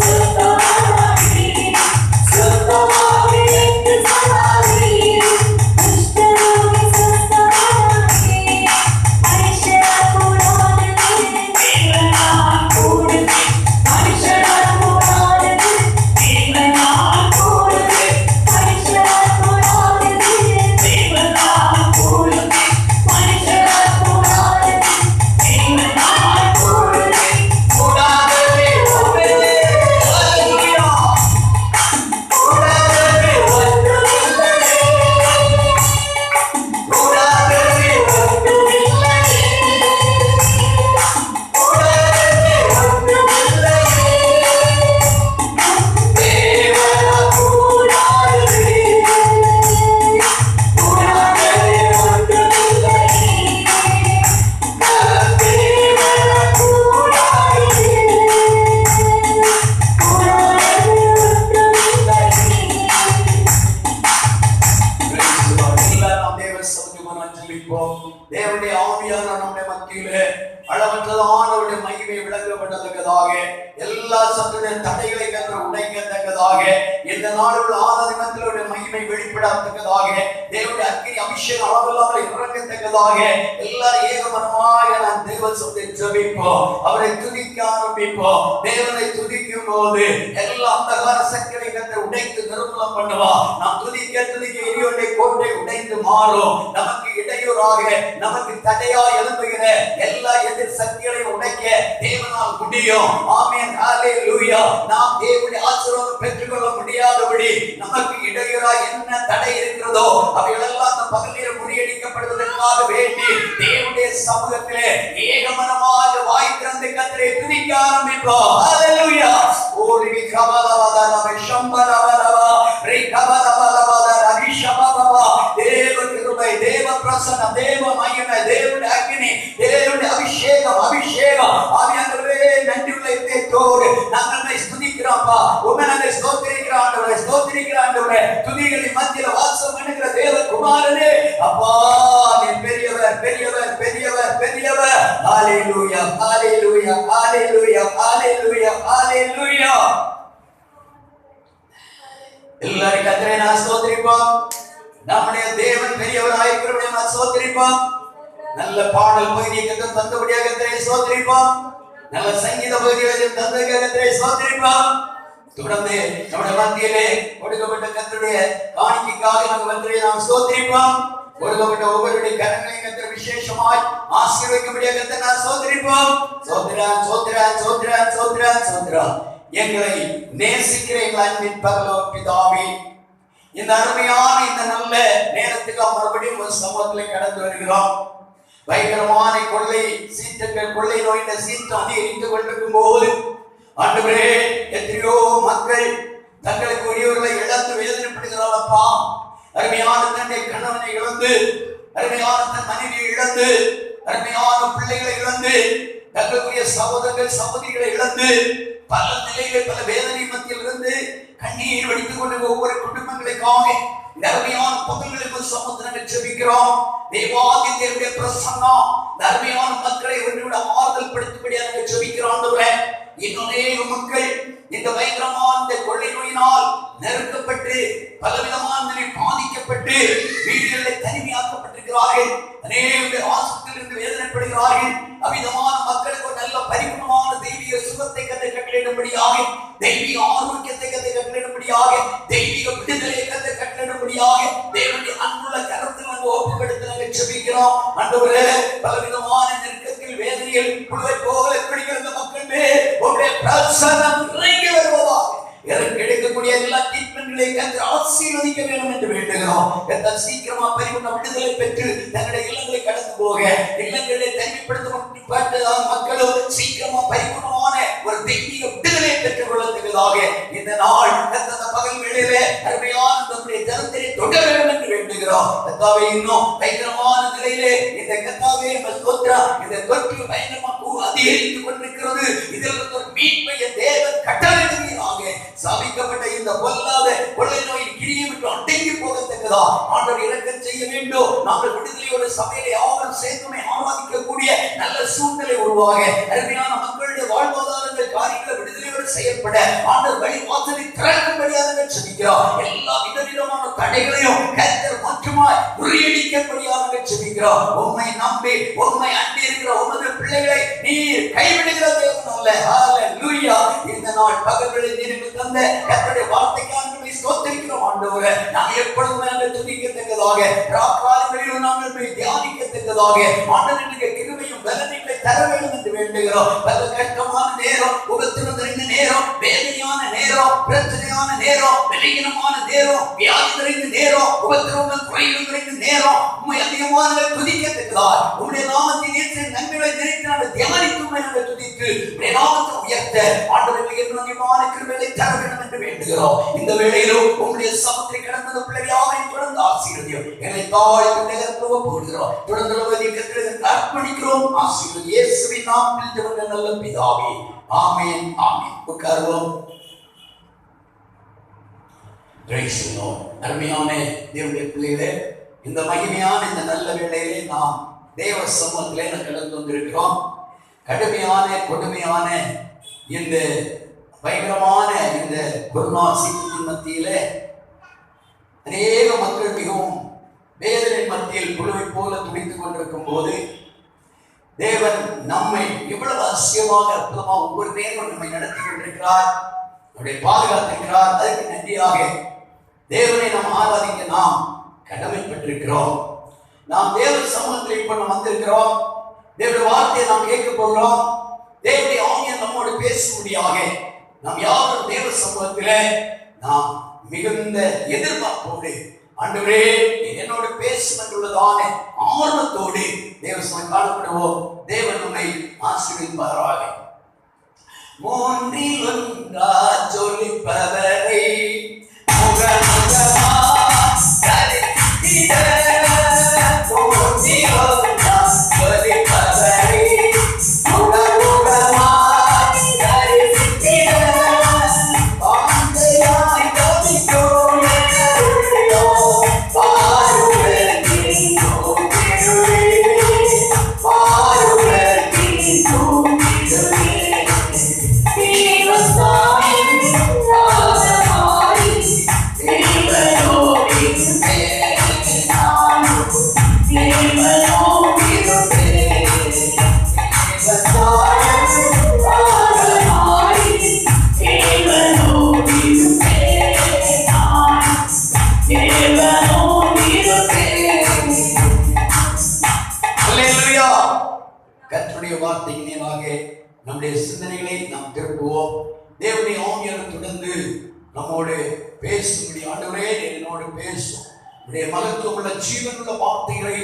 சொந்தமாகி நின்று சொன்னாரே. தேவனுடைய ஆவியானவர் நம்முடைய மத்தியிலே அளவற்றதானவருடைய மகிமை விளங்கப்பட்டதற்காக எல்லா சத்துடைய தடைகளை கற்று உடைக்கத்தக்கதாக இந்த நாளுள்ள ஆராதனத்திலுடைய மகிமை வெளிப்படத்தக்கதாக தேவனுடைய அக்கினி அபிஷேகம் அளவில்லாமல் இறங்கத்தக்கதாக எல்லாரும் ஏகமனமாக நாம் தேவ சத்தை ஜெபிப்போம். அவரை துதிக்க ஆரம்பிப்போம். தேவனை துதிக்கும் போது எல்லா அந்தகார சக்திகளை கற்று உடைத்து நிர்மூலம் பண்ணுவா. நாம் துதிக்க துதிக்க இனியோடைய கோட்டை உடைந்து மாறும். நமக்கு இடையூறாக நமக்கு தடையா எழுப்புகிற எல்லா எதிர் சக்திகளை உடைக்க தேவனால் முடியும். ஆமென். ஹalleluya. நாம் தேவனுடைய ஆசீர்வாதம் பெற்றுக்கொள்ள முடியாதபடி நமக்கு இடையூறா என்ன தடை இருக்கிறதோ அவைகளெல்லாம் அந்த பகலில் முறியடிக்கப்படுவதற்காக வேண்டி தேவனுடைய சமூகத்திலே ஏகமனமாக வாய் திறந்து கர்த்தரை துதிக்க ஆரம்பிப்போம். ஹalleluya. ஓரி கபலவதன ஷம்பலவலவ ரிகபலவலவத ரிஷபபவ தேவ கிருபை, தேவ பிரசன்னம், தேவ மகிமை, தேவனுடைய அக்கினி, தேவனுடைய அபிஷேகம் ஆவியானவரே நன்றியுள்ள இதயத்தோடு நாங்கள் ஸ்துதிக்கிறோம்ப்பா. உம்மை ஸ்தோத்திரிக்கிற ஆண்டவரே, ஸ்தோத்திரிக்கிற ஆண்டவரே, துதிகளின் மத்தியில் வாசம் பண்ணுகிற தேவ குமாரனே, அப்பா நீ பெரியவர் பெரியவர் பெரியவர் பெரியவர். ஹalleluya ஹalleluya ஹalleluya ஹalleluya ஹalleluya. எல்லாரும் கர்த்தரை நான் ஸ்தோத்திரிப்போம். நம்முடைய தேவன் பெரியவராய் இருக்கிறவரை நான் ஸ்தோத்திரிப்போம். நல்ல பாடல் பகுதியை கர்த்தர் தந்தபடியாக கர்த்தரை ஸ்தோத்திரிப்போம். நல்ல சங்கீத பகுதியை தந்த கர்த்தரை ஸ்தோத்திரிப்போம். தொடர்ந்து நம்முடைய மத்தியிலே கொடுக்கப்பட்ட கர்த்தருடைய காணிக்கைக்காக நம்ம கர்த்தரை நாம் ஸ்தோத்திரிப்போம். கொடுக்கப்பட்ட ஒவ்வொருடைய கரங்களை கர்த்தர் விசேஷமாய் ஆசீர்வதிக்கும்படியாக கர்த்தர் நான் சோதரிப்போம். சோதரன் சோதரன் சோதரன் சோதரன் சோதரன் எங்களை நேசிக்கிற எங்கள் அன்பின் பரலோக பிதாவே, இந்த அருமையான இந்த நல்ல நேரத்துக்கு மறுபடியும் ஒரு சமூகத்திலே கடந்து வருகிறோம். பயங்கரமான கொள்ளை சீற்றங்கள், கொள்ளை நோயின் சீற்றம் அதிகரித்துக் கொண்டிருக்கும் போது ஆண்டவரே, எத்தனையோ மக்கள் தங்களுக்கு உரியவர்களை இழந்து வேதனைப்படுகிறார்களப்பா. அருமையான தன்னுடைய கணவனை இழந்து, அருமையான தன் மனைவியை இழந்து, அருமையான பிள்ளைகளை இழந்து, தங்களுடைய சகோதரர்கள் சகோதரிகளை இழந்து, பல நிலையிலே பல வேதனை மத்தியில் இருந்து கண்ணீர் வடித்துக் கொண்டு ஒவ்வொரு குடும்பங்களுக்காக அருமையான பகல்களுக்கு சமுத்திரங்கள் ஜெபிக்கிறோம். தேவாதி தேவனுடைய பிரசன்னம் அருமையான மக்களை ஒன்றுவிட ஆறுதல் படுத்தும்படியாக ஜெபிக்கிறோம். இன்னும் அநேக மக்கள் இந்த பயங்கரமான இந்த கொள்ளை நோயினால் நெருக்கப்பட்டு பலவிதமான நிலையில் பாதிக்கப்பட்டு வீடுகளில் தனிமையாக்கப்பட்டிருக்கிறார்கள். அநேக ஆஸ்பத்திரியிலிருந்து வேதனைப்படுகிறார்கள். அவ்விதமான மக்களுக்கு ஒரு நல்ல பரிபூர்ணமான தெய்வீக சுகத்தை கட்டளையிடும்படியாக, தெய்வீக ஆரோக்கியத்தை கட்டளையிடும்படியாக, தெய்வீக விடுதலையை கட்டளையிடும்படியாக தேவனுடைய அன்புள்ள கரத்தில் நாங்கள் ஒப்புக்கொடுத்து நாங்கள் ஜெபிக்கிறோம். ஆண்டவரே, பலவிதமான நெருக்கத்தில் வேதனையில் புழுவை போல பிடிக்கிற மக்கள் மேல் உம்முடைய பிரசன்னம் இறங்கி வருவதாக, எனக்கு கிடைக்கக்கூடிய எல்லா ட்ரீட்மெண்ட்களை கர்த்தர் ஆசீர்வதிக்க வேண்டும் என்று வேண்டுகிறோம். கர்த்தர் சீக்கிரமா பரிபூர்ண விடுதலை பெற்று தங்களுடைய இல்லங்களை கடந்து போக, இல்லங்களை தனிமைப்படுத்தப்பட்ட மக்களும் சீக்கிரமா பரிபூர்ணமான ஒரு தெய்வீக விடுதலை பெற்றுக் கொள்ளத்தக்கதாக இந்த நாள் அந்த பகல் வேளையிலே அருமையான நம்முடைய ஜனத்தை தொடர வேண்டும் என்று வேண்டுகிறோம். கர்த்தாவே, இன்னும் பயங்கரமான நிலையிலே இந்த கர்த்தாவே இந்த தொற்று பயங்கரமாக அதிகரித்துக் கொண்டிருக்கிறது. இதில் ஒரு மீட்பை தேவன் கட்டளையிடுவீராக. சாபிக்கப்பட்ட இந்த பொல்லாத கொள்ளை நோயின் கிரியை விட்டு அடங்கி போகத்தக்கதா ஆண்டவர் இரக்கம் செய்ய வேண்டும். நாங்கள் விடுதலையோட சபையிலே யாரும் சேர்த்துமே ஆராதிக்கக்கூடிய நல்ல சூழ்நிலை உருவாக, அருமையான மக்களுடைய வாழ்வாதாரங்கள் காரியங்களை விடுதலையோடு செயல்பட ஆண்டவர் வழி வாசலை திறக்கும்படியாக ஜெபிக்கிறோம். எல்லா விதவிதமான தடைகளையும் கர்த்தர் மாற்றுமாய் முறியடிக்கும்படியாக ஜெபிக்கிறோம். உம்மை நம்பி உம்மை அண்டி இருக்கிற உமது பிள்ளைகளை நீர் கைவிடுகிற தேவன் அல்ல. ஹல்லேலூயா. இந்த நாள் பகல்களில் நீருக்கு தந்த கர்த்தருடைய வார்த்தைக்காக ஸ்தோத்திரிக்கிறோம். ஆண்டவரே, நாங்கள் எப்பொழுதுமே நாங்கள் துதிக்கத்தக்கதாக, ராக்காலங்களிலும் நாங்கள் போய் தியானிக்கத்தக்கதாக ஆண்டவருக்கு கிருபையும் பலனைகளை தர வேண்டும் என்று வேண்டுகிறோம். பல கஷ்டமான நேரம், உபத்திரம் நிறைந்த நேரம், வேதனையான நேரம், பிரச்சனையான நேரம், பலவீனமான நேரம், வியாதி நிறைந்த நேரம், உபத்திரங்கள் குறைகள் நிறைந்த நேரம், உண்மை அதிகமாக துதிக்கத்தக்கதாக உங்களுடைய நாமத்தின் ஏற்ற நன்மைகளை நினைத்து நாங்கள் தியானித்துமே நாங்கள் துதித்து உங்களுடைய நாமத்தை உயர்த்த ஆண்டவருக்கு அதிகமான கிருபைகளை தர வேண்டும் என்று வேண்டுகிறோம். இந்த வேளையிலும் உங்களுடைய சமத்தை கடந்த பிள்ளையாக தொடர்ந்து ஆசீர்வதியும். எங்களை தாழ்வு போடுகிறோம். தொடர்ந்து அர்ப்பணிக்கிறோம். ஆசீர்வதி இயேசுவின் நாமத்தில் ஜெபங்கள் நல்ல பிதாவே. ஆமென், ஆமென். உட்காருவோம். அருமையான தேவனுடைய பிள்ளைகளே, இந்த மகிமையான இந்த நல்ல வேளையிலே நாம் தேவ சமூகத்திலே கடந்து வந்திருக்கிறோம். கடுமையான கொடுமையான இந்த பயங்கரமான இந்த கொரோனா சீற்றத்தின் மத்தியிலே அநேக மக்கள் மிகவும் வேதனை மத்தியில் புழுவை போல துடித்துக் கொண்டிருக்கும் போது தேவன் நம்மை இவ்வளவு அதிசயமாக அற்புதமாக ஒவ்வொரு நேரம் நம்மை நடத்தி கொண்டிருக்கிறார், நம்முடைய பாதுகாத்திருக்கிறார். அதற்கு நன்றியாக தேவனை நாம் ஆராதிக்க நாம் கடமைப்பட்டிருக்கிறோம். நாம் தேவ சமூகத்தில் இப்ப நாம் வந்திருக்கிறோம். தேவனுடைய வார்த்தையை நாம் கேட்க போகிறோம். தேவனுடைய ஆவியானவர் நம்மோடு பேசும்படியாக நாம் யாரும் தேவ சமூகத்திலே நாம் மிகுந்த எதிர்பார்ப்போடு ஆண்டவரே என்னோடு பேசும் என்றுள்ளதான ஆர்வத்தோடு தேவ சமூகம் காணப்படுவோம். தேவன் நம்மை ஆசீர்வதிப்பாராக. மூன்றில் ஒன்றா ஜொலிப்பவரே முகமுகமா கரித்திட மூன்றில் ஒன்றா ஜொலிப்பவரே முகமுகமா கரித்திட ஆந்தையாய் தவிக்கும் என்னுள்ளோ பாருங்கள் நீ பாருங்கள் நீ He was born in the வார்த்தைக்கு நேராக நம்முடைய சிந்தனைகளை நாம் திருப்புவோம். தேவனுடைய ஆவியானவர் தொடர்ந்து நம்மோடு பேசும்படி ஆண்டவரே என்னோடு பேசும். உடைய மகத்துவமுள்ள ஜீவனுள்ள வார்த்தைகளை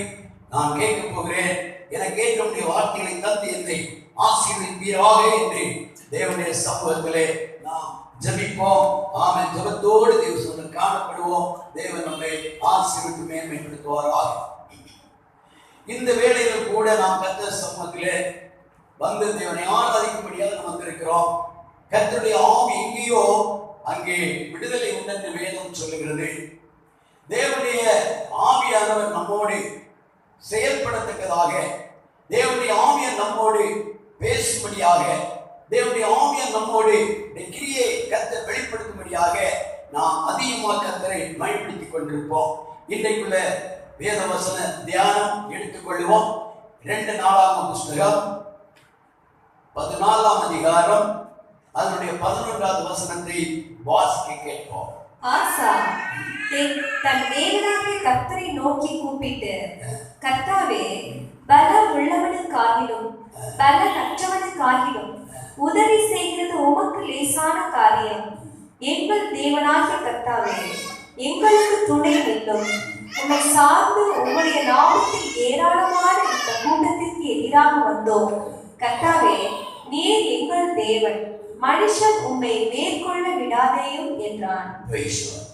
நான் கேட்க போகிறேன். எனக்கு கேட்கக்கூடிய வார்த்தைகளை தந்து என்னை ஆசீர்வதிப்பீராக என்று தேவனுடைய சமூகத்திலே நாம் ஜெபிப்போம். ஆமென். ஜெபத்தோடு தேவசோதனை காணப்படுவோம். தேவன் நம்மை ஆசீர்வதித்து மேன்மைப்படுத்துவாராக. இந்த வேளையில் கூட நாம் கர்த்தர் சமூகத்திலே வந்து தேவனை ஆராதிக்கும்படியாக நாம் வந்திருக்கிறோம். கர்த்தருடைய ஆவி எங்கேயோ அங்கே விடுதலை உண்டு என்று வேதம் சொல்லுகிறது. தேவனுடைய ஆவியானவர் நம்மோடு செயல்படத்தக்கதாக, தேவனுடைய ஆவியார் நம்மோடு பேசும்படியாக, தேவனுடைய ஆவியார் நம்மோடு கிரியை கர்த்தர் வெளிப்படுத்தும்படியாக நாம் அதிகமாக கர்த்தரை மகிமைப்படுத்திக் கொண்டிருப்போம். இன்றைக்குள்ள வேத வசன தியானம் எடுத்துக்கொள்வோம். 2 நாளாகம புஸ்தகம் 14ஆம் அதிகாரம் அதனுடைய 11வது வசனத்தை வாசிக்க கேட்போம். ஆசா தன் தேவனாகிய கர்த்தரை நோக்கி கூப்பிட்டு, கர்த்தாவே, பலம் உள்ளவனுக்காகிலும் பலனற்றவனுக்காகிலும் உதவி செய்கிறது உமக்கு லேசான காரியம். எங்கள் தேவனாகிய கர்த்தாவே, எங்களுக்கு துணை நில்லும். உம்மை சார்ந்து உம்முடைய நாமத்தில் ஏராளமான இந்த கூட்டத்திற்கு எதிராக வந்தோம். கர்த்தாவே, நீர் எங்கள் தேவன், மனுஷன் உம்மை மேற்கொள்ள விடாதேயும் என்றான்.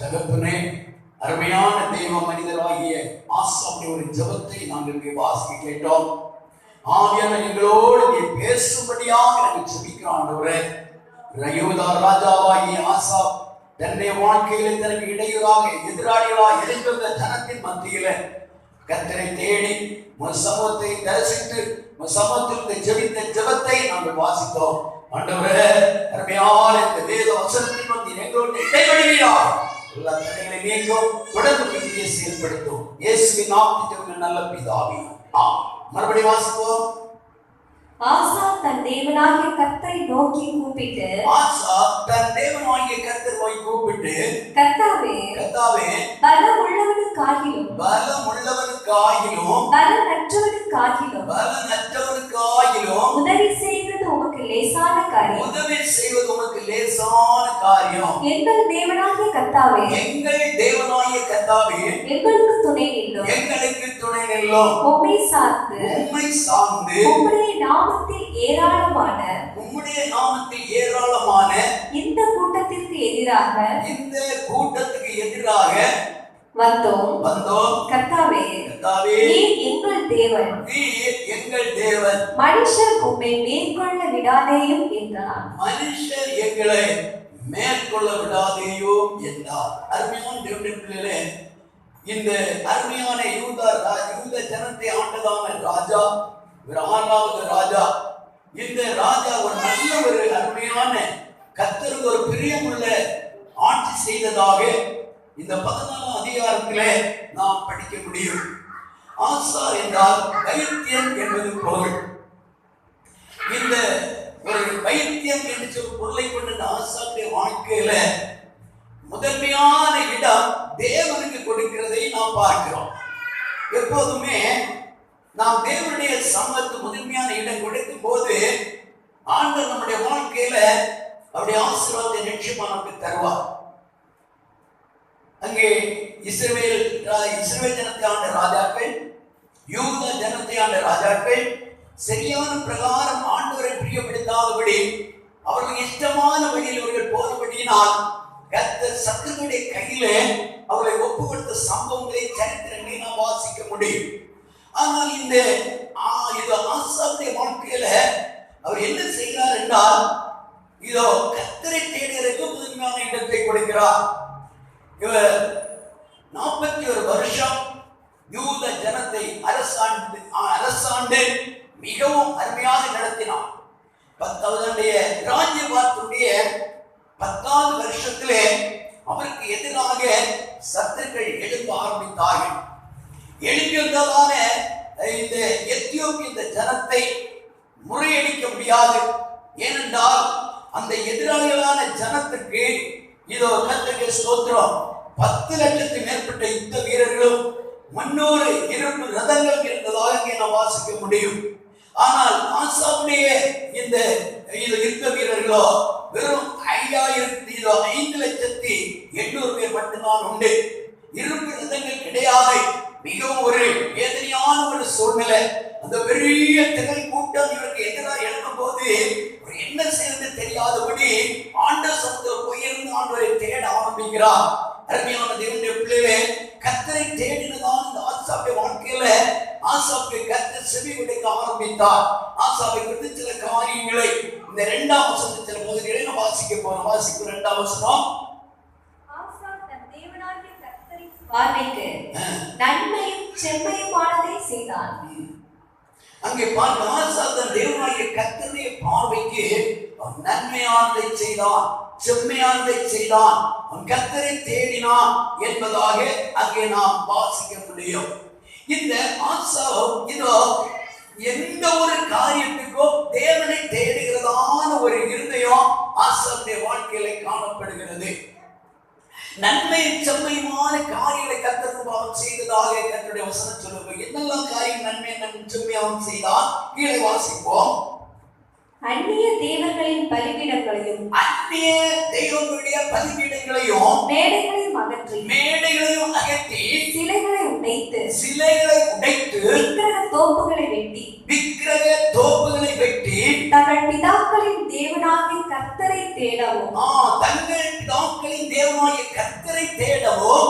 தகப்பனே, அருமையான தெய்வ மனிதராகிய ஆசாவுடைய ஒரு ஜெபத்தை நாங்கள் இங்கே வாசிக்க கேட்டோம். ஆவியானவர் எங்களோடு நீ பேசும்படியாக நாங்கள் ஜெபிக்கிறோம். ஆண்டவரே, யூதா ராஜாவாகிய ஆசா தன்னுடைய வாழ்க்கையில தனக்கு இடையூறாக எதிராளிகளாக எழுந்திருந்த ஜனத்தின் மத்தியில கர்த்தரை தேடி சமூகத்தை தரிசித்து சமூகத்தில் ஜெபித்த ஜெபத்தை நாங்கள் வாசித்தோம். ஆண்டவரே, அருமையான இந்த வேத வசனத்தின் மத்தியில் எங்களோடு இடைவெளியாக எல்லா தடைகளை நீங்கும், தொடர்ந்து கிரியை செயல்படுத்தும். இயேசுவின் நாமத்தில் நல்ல பிதாவே, ஆமென். மறுபடியும் வாசிப்போம். ஆசா தன் தேவனாகிய கர்த்தரை நோக்கி கூப்பிட்டு, ஆசா தன் தேவனாகிய கர்த்தரை நோக்கி கூப்பிட்டு, கர்த்தாவே, கர்த்தாவே, பலம் உள்ளவனுக்காகிலும் பலனற்றவனுக்காகிலும் உதவி செய்வது உமக்கு லேசான காரியம். எங்கள் தேவனாகிய கர்த்தாவே, எங்களுக்கு துணை நில்லும். உம்மை சார்ந்து உம்முடைய நாமத்தில் ஏராளமான இந்த கூட்டத்திற்கு எதிராக வந்தோம். கர்த்தாவே, நீர் எங்கள் தேவன், மனுஷர் உம்மை மேற்கொள்ள விடாதேயும் என்றார். மனுஷர் எங்களை மேற்கொள்ள விடாதேயும் என்றார். அருமையான தேவனுடைய பிள்ளைகளே, இந்த அருமையான யூத ஜனத்தை ஆண்டதான ராஜா, ஒரு 6வது ராஜா. இந்த ராஜா ஒரு நல்ல ஒரு அருமையான கர்த்தருக்கு ஒரு பிரியமுள்ள ஆட்சி செய்ததாக இந்த 14ஆம் அதிகாரத்திலே நாம் படிக்க முடியும். ஆசா என்றால் வைத்தியம் என்பது பொருள். இந்த ஒரு வைத்தியம் என்று சொல்லும் பொருளை கொண்ட ஆசாவுடைய வாழ்க்கையில முதன்மையான இடம் தேவனுக்கு கொடுக்கிறதை நாம் பார்க்கிறோம். எப்போதுமே நாம் தேவனுடைய சமூகத்துக்கு முதன்மையான இடம் கொடுக்கும் போது ஆண்டவர் நம்முடைய வாழ்க்கையில அவருடைய ஆசீர்வாதத்தை நிச்சயமா நமக்கு தருவார். அங்கே இஸ்ரவேல் ஜனத்தை ஆண்ட ராஜாக்கள், யூதா ஜனத்தை ஆண்ட ராஜாக்கள் சரியான பிரகாரம் ஆண்டவரை பிரியப்படுத்தாதபடி அவர்கள் இஷ்டமான வழியில் அவர்கள் போனபடியினால் கர்த்தர் சத்துருடைய கையிலே அவர்களை ஒப்பு கொடுத்த சம்பவங்களை, சரித்திரங்களை நாம் வாசிக்க முடியும். ஆனால் இந்த ஆசாவுடைய வாழ்க்கையில அவர் என்ன செய்கிறார் என்றால், இதோ கர்த்தரை தேடுவதற்கு முதன்மையான இடத்தை கொடுக்கிறார். இவர் 41 வருஷம் யூத ஜனத்தை அரசாண்டு மிகவும் அருமையாக நடத்தினார். 10வது ராஜ்யபாரத்துடைய 10வது வருஷத்திலே அவருக்கு எதிராக சத்துருக்கள் எழும்ப ஆரம்பித்தார்கள். எழும்பியதான இந்த எத்தியோப்பிய இந்த ஜனத்தை முறையடிக்க முடியாது. ஏனென்றால் அந்த எதிராளிகளான ஜனத்துக்கு இதோ கர்த்தருக்கு ஸ்தோத்திரம், 10 லட்சத்துக்கு மேற்பட்ட யுத்த வீரர்களும் 300 இரும்பு ரதங்கள் இருந்ததாக நாம் வாசிக்க முடியும். ஆனால் ஆசாவுடைய இந்த யுத்த வீரர்களோ வெறும் 5,800,000 பேர் மட்டும்தான் உண்டு. இரும்பு ரதங்கள் கிடையாது. மிகவும் ஒரு வேதனையான ஒரு சூழ்நிலை. அந்த பெரிய திரள் கூட்டம் இவருக்கு எதிராக எழுதும் போது என்ன செய்வது தெரியாதபடி ஆண்டவர் சமூகத்தில் போயிருந்து ஆண்டவரை தேட ஆரம்பிக்கிறார். அருமையான தேவனுடைய பிள்ளைகளே, கர்த்தரை தேடினதான் இந்த ஆசாவுடைய வாழ்க்கையில ஆசாவுக்கு கர்த்தர் செவி கொடுக்க ஆரம்பித்தார். ஆசாவை குறித்து சில காரியங்களை இந்த 2ஆம் வசனத்தில் சில பகுதிகளை நான் வாசிக்க போறோம். வாசிக்கும் 2ஆம் வசனம். ஆசா தன் தேவனாகிய கர்த்தரின் பார்வைக்கு நன்மையும் செம்மையுமானதை செய்தான். அங்கே பார்க்க, ஆசா தன் தேவனாகிய கர்த்தருடைய பார்வைக்கு நன்மையானதை செய்தான், செம்மையானதை செய்தான், அவன் கர்த்தரை தேடினான் என்பதாக அங்கே நாம் வாசிக்க முடியும். இந்த ஆசா இதோ எந்த ஒரு காரியத்துக்கும் தேவனை தேடுகிறதான ஒரு இருதயம் ஆசாவுடைய வாழ்க்கையில காணப்படுகிறது. நன்மை செம்மையுமான காரியங்களை கர்த்தருக்கு அவன் செய்ததாக கர்த்தருடைய வசனம் சொல்லுவோம். என்னெல்லாம் காரியம் நன்மை செம்மையாகவும் செய்தான் கீழே வாசிப்போம். அந்நிய தேவர்களின் பலிபீடங்களையும் மேடைகளையும் அகற்றி சிலைகளை உடைத்து விக்கிரக தோப்புகளை வெட்டி தங்கள் பிதாக்களின் தேவனாகிய கர்த்தரை தேடவும்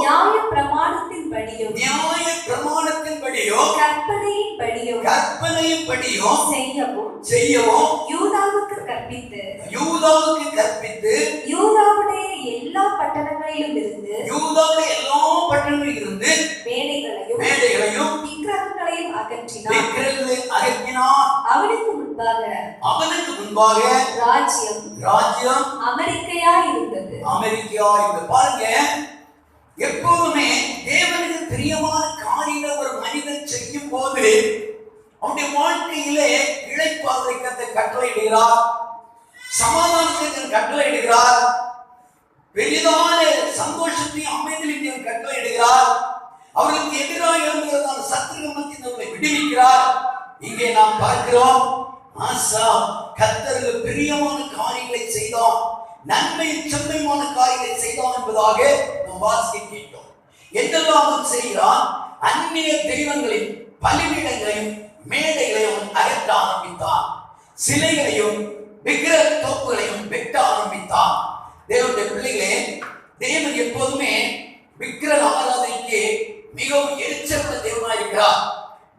நியாய பிரமாணத்தின்படியும் கற்பனையின்படியும் செய்யவும் யூதாவுக்கு கற்பித்து யூதாவுடைய எல்லா பட்டணங்களிலும் இருந்து மேடைகளையும் விக்கிரகங்களையும் அகற்றினான். அவனுக்கு முன்பாக ராஜ்யம் அமெரிக்கையாய் இருந்தது. பாருங்க, எப்போதுமே தேவனுக்கு பிரியமான காரியங்களை ஒரு மனிதன் செய்யும் போது அவனுடைய வாழ்க்கையிலே இளைப்பாறுதலை கர்த்தர் கட்டளையிடுகிறார், சமாதானத்தை கட்டளையிடுகிறார், பெரிதான சந்தோஷத்தையும் அமைதலையும் கட்டளையிடுகிறார். அவர்களுக்கு எதிராக எழுந்துகிறதான சத்துருக்கள் மத்தியிலே விடுவிக்கிறார். இங்கே நாம் பார்க்கிறோம், ஆசா கர்த்தருக்கு பிரியமான காரியங்களை செய்தான், நன்மை செம்மையான காரியங்களை செய்தான் என்பதாக நாம் வாசிக்க கேட்டோம். என்னெல்லாம் அவன் செய்கிறான்? அந்நிய தெய்வங்களின் பலிபீடங்களையும் மேடைகளையும் அகற்ற ஆரம்பித்தான், சிலைகளையும் விக்கிரக தோப்புகளையும் வெட்ட ஆரம்பித்தான். தேவனுடைய பிள்ளைகளே, தேவன் எப்போதுமே விக்கிரக ஆராதனைக்கு மிகவும் எரிச்சலுள்ள தேவனாய் இருக்கிறார்.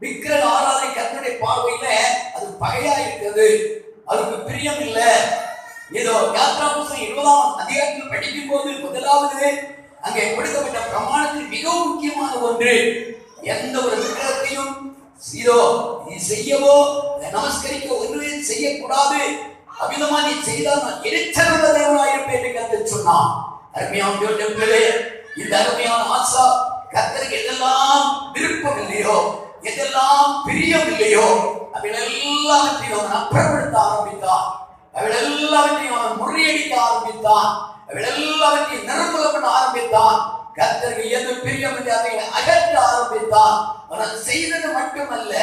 விக்கிரக ஆராதனை கர்த்தருடைய பார்வையில அது பகையா இருக்கிறது, அதுக்கு பிரியம் இல்லை. ஏதோ யாத்ராபுஸ்தகம் 20ஆம் அதிகாரத்தில் படிக்கும் போது முதலாவது அங்கே கொடுக்கப்பட்ட பிரமாணத்தில் மிகவும் முக்கியமான ஒன்று, எந்த ஒரு விக்கிரகத்தையும் இதோ நீ செய்யவோ நமஸ்கரிக்க ஒன்றுமே செய்யக்கூடாது, அவ்விதமா நீ செய்தால் நான் எரிச்சலுள்ள தேவனாயிருப்பேன் என்று கர்த்தர் சொன்னான். அருமையான தேவனுடைய பிள்ளைகளே, இந்த அருமையான ஆசா கர்த்தருக்கு எதெல்லாம் விருப்பம் இல்லையோ, எதெல்லாம் பிரியம் இல்லையோ, அவைகள் எல்லாவற்றையும் அவன் அப்புறப்படுத்த ஆரம்பித்தான், அவைகள் எல்லாவற்றையும் அவன் முறியடிக்க ஆரம்பித்தான், அவைகள் எல்லாவற்றையும் நிர்மூலம் பண்ண ஆரம்பித்தான். கர்த்தருக்கு எது பிரியம் இல்லை அதை அகற்ற ஆரம்பித்தான். அவன் செய்தது மட்டுமல்ல,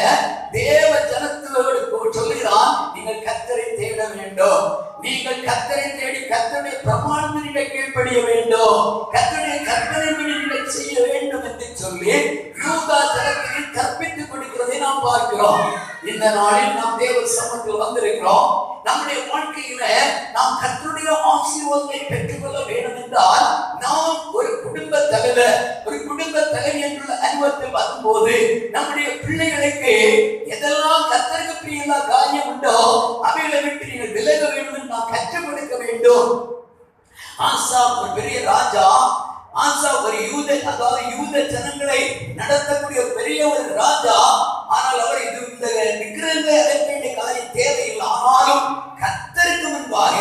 தேவ ஜனத்தோடு சொல்லுகிறான், நீங்கள் கர்த்தரை தேட வேண்டும், நீங்கள் கர்த்தரை தேடி கர்த்தருடைய பிரமாணத்தினை கீழ்ப்படிய வேண்டும், கர்த்தருடைய கற்பனைகளை நீங்கள் செய்ய வேண்டும் என்று சொல்லி யூதா ஜனத்துக்கு கற்பித்துக் கொடுக்கிறதை நாம் பார்க்கிறோம். இந்த நாளில் நாம் தேவ சமூகத்தில் வந்திருக்கிறோம். நம்முடைய வாழ்க்கையில நாம் கர்த்தருடைய ஆசீர்வாதங்களை பெற்றுக்கொள்ள வேண்டும் என்றால் நாம் ஒரு குடும்ப தலைவர், ஒரு குடும்ப தலைவி என்ற அனுபவத்தில் வரும்போது நம்முடைய பிள்ளைகளுக்கு எதெல்லாம் கர்த்தருக்கு பிரியமான காரியம் உண்டோ அவைகளை விட்டு நீங்கள் விலக வேண்டும் என்று நாம் கற்றுக் கொடுக்க வேண்டும். ஆசா ஒரு பெரிய ராஜா, ஆசா ஒரு யூத ஜனங்களை நடத்தக்கூடிய பெரிய ஒரு ராஜா. ஆனால் அவர் இந்த விக்கிரகங்களை அகற்ற வேண்டிய காரியம் தேவையில்லை. ஆனாலும் கர்த்தருக்கு முன்பாக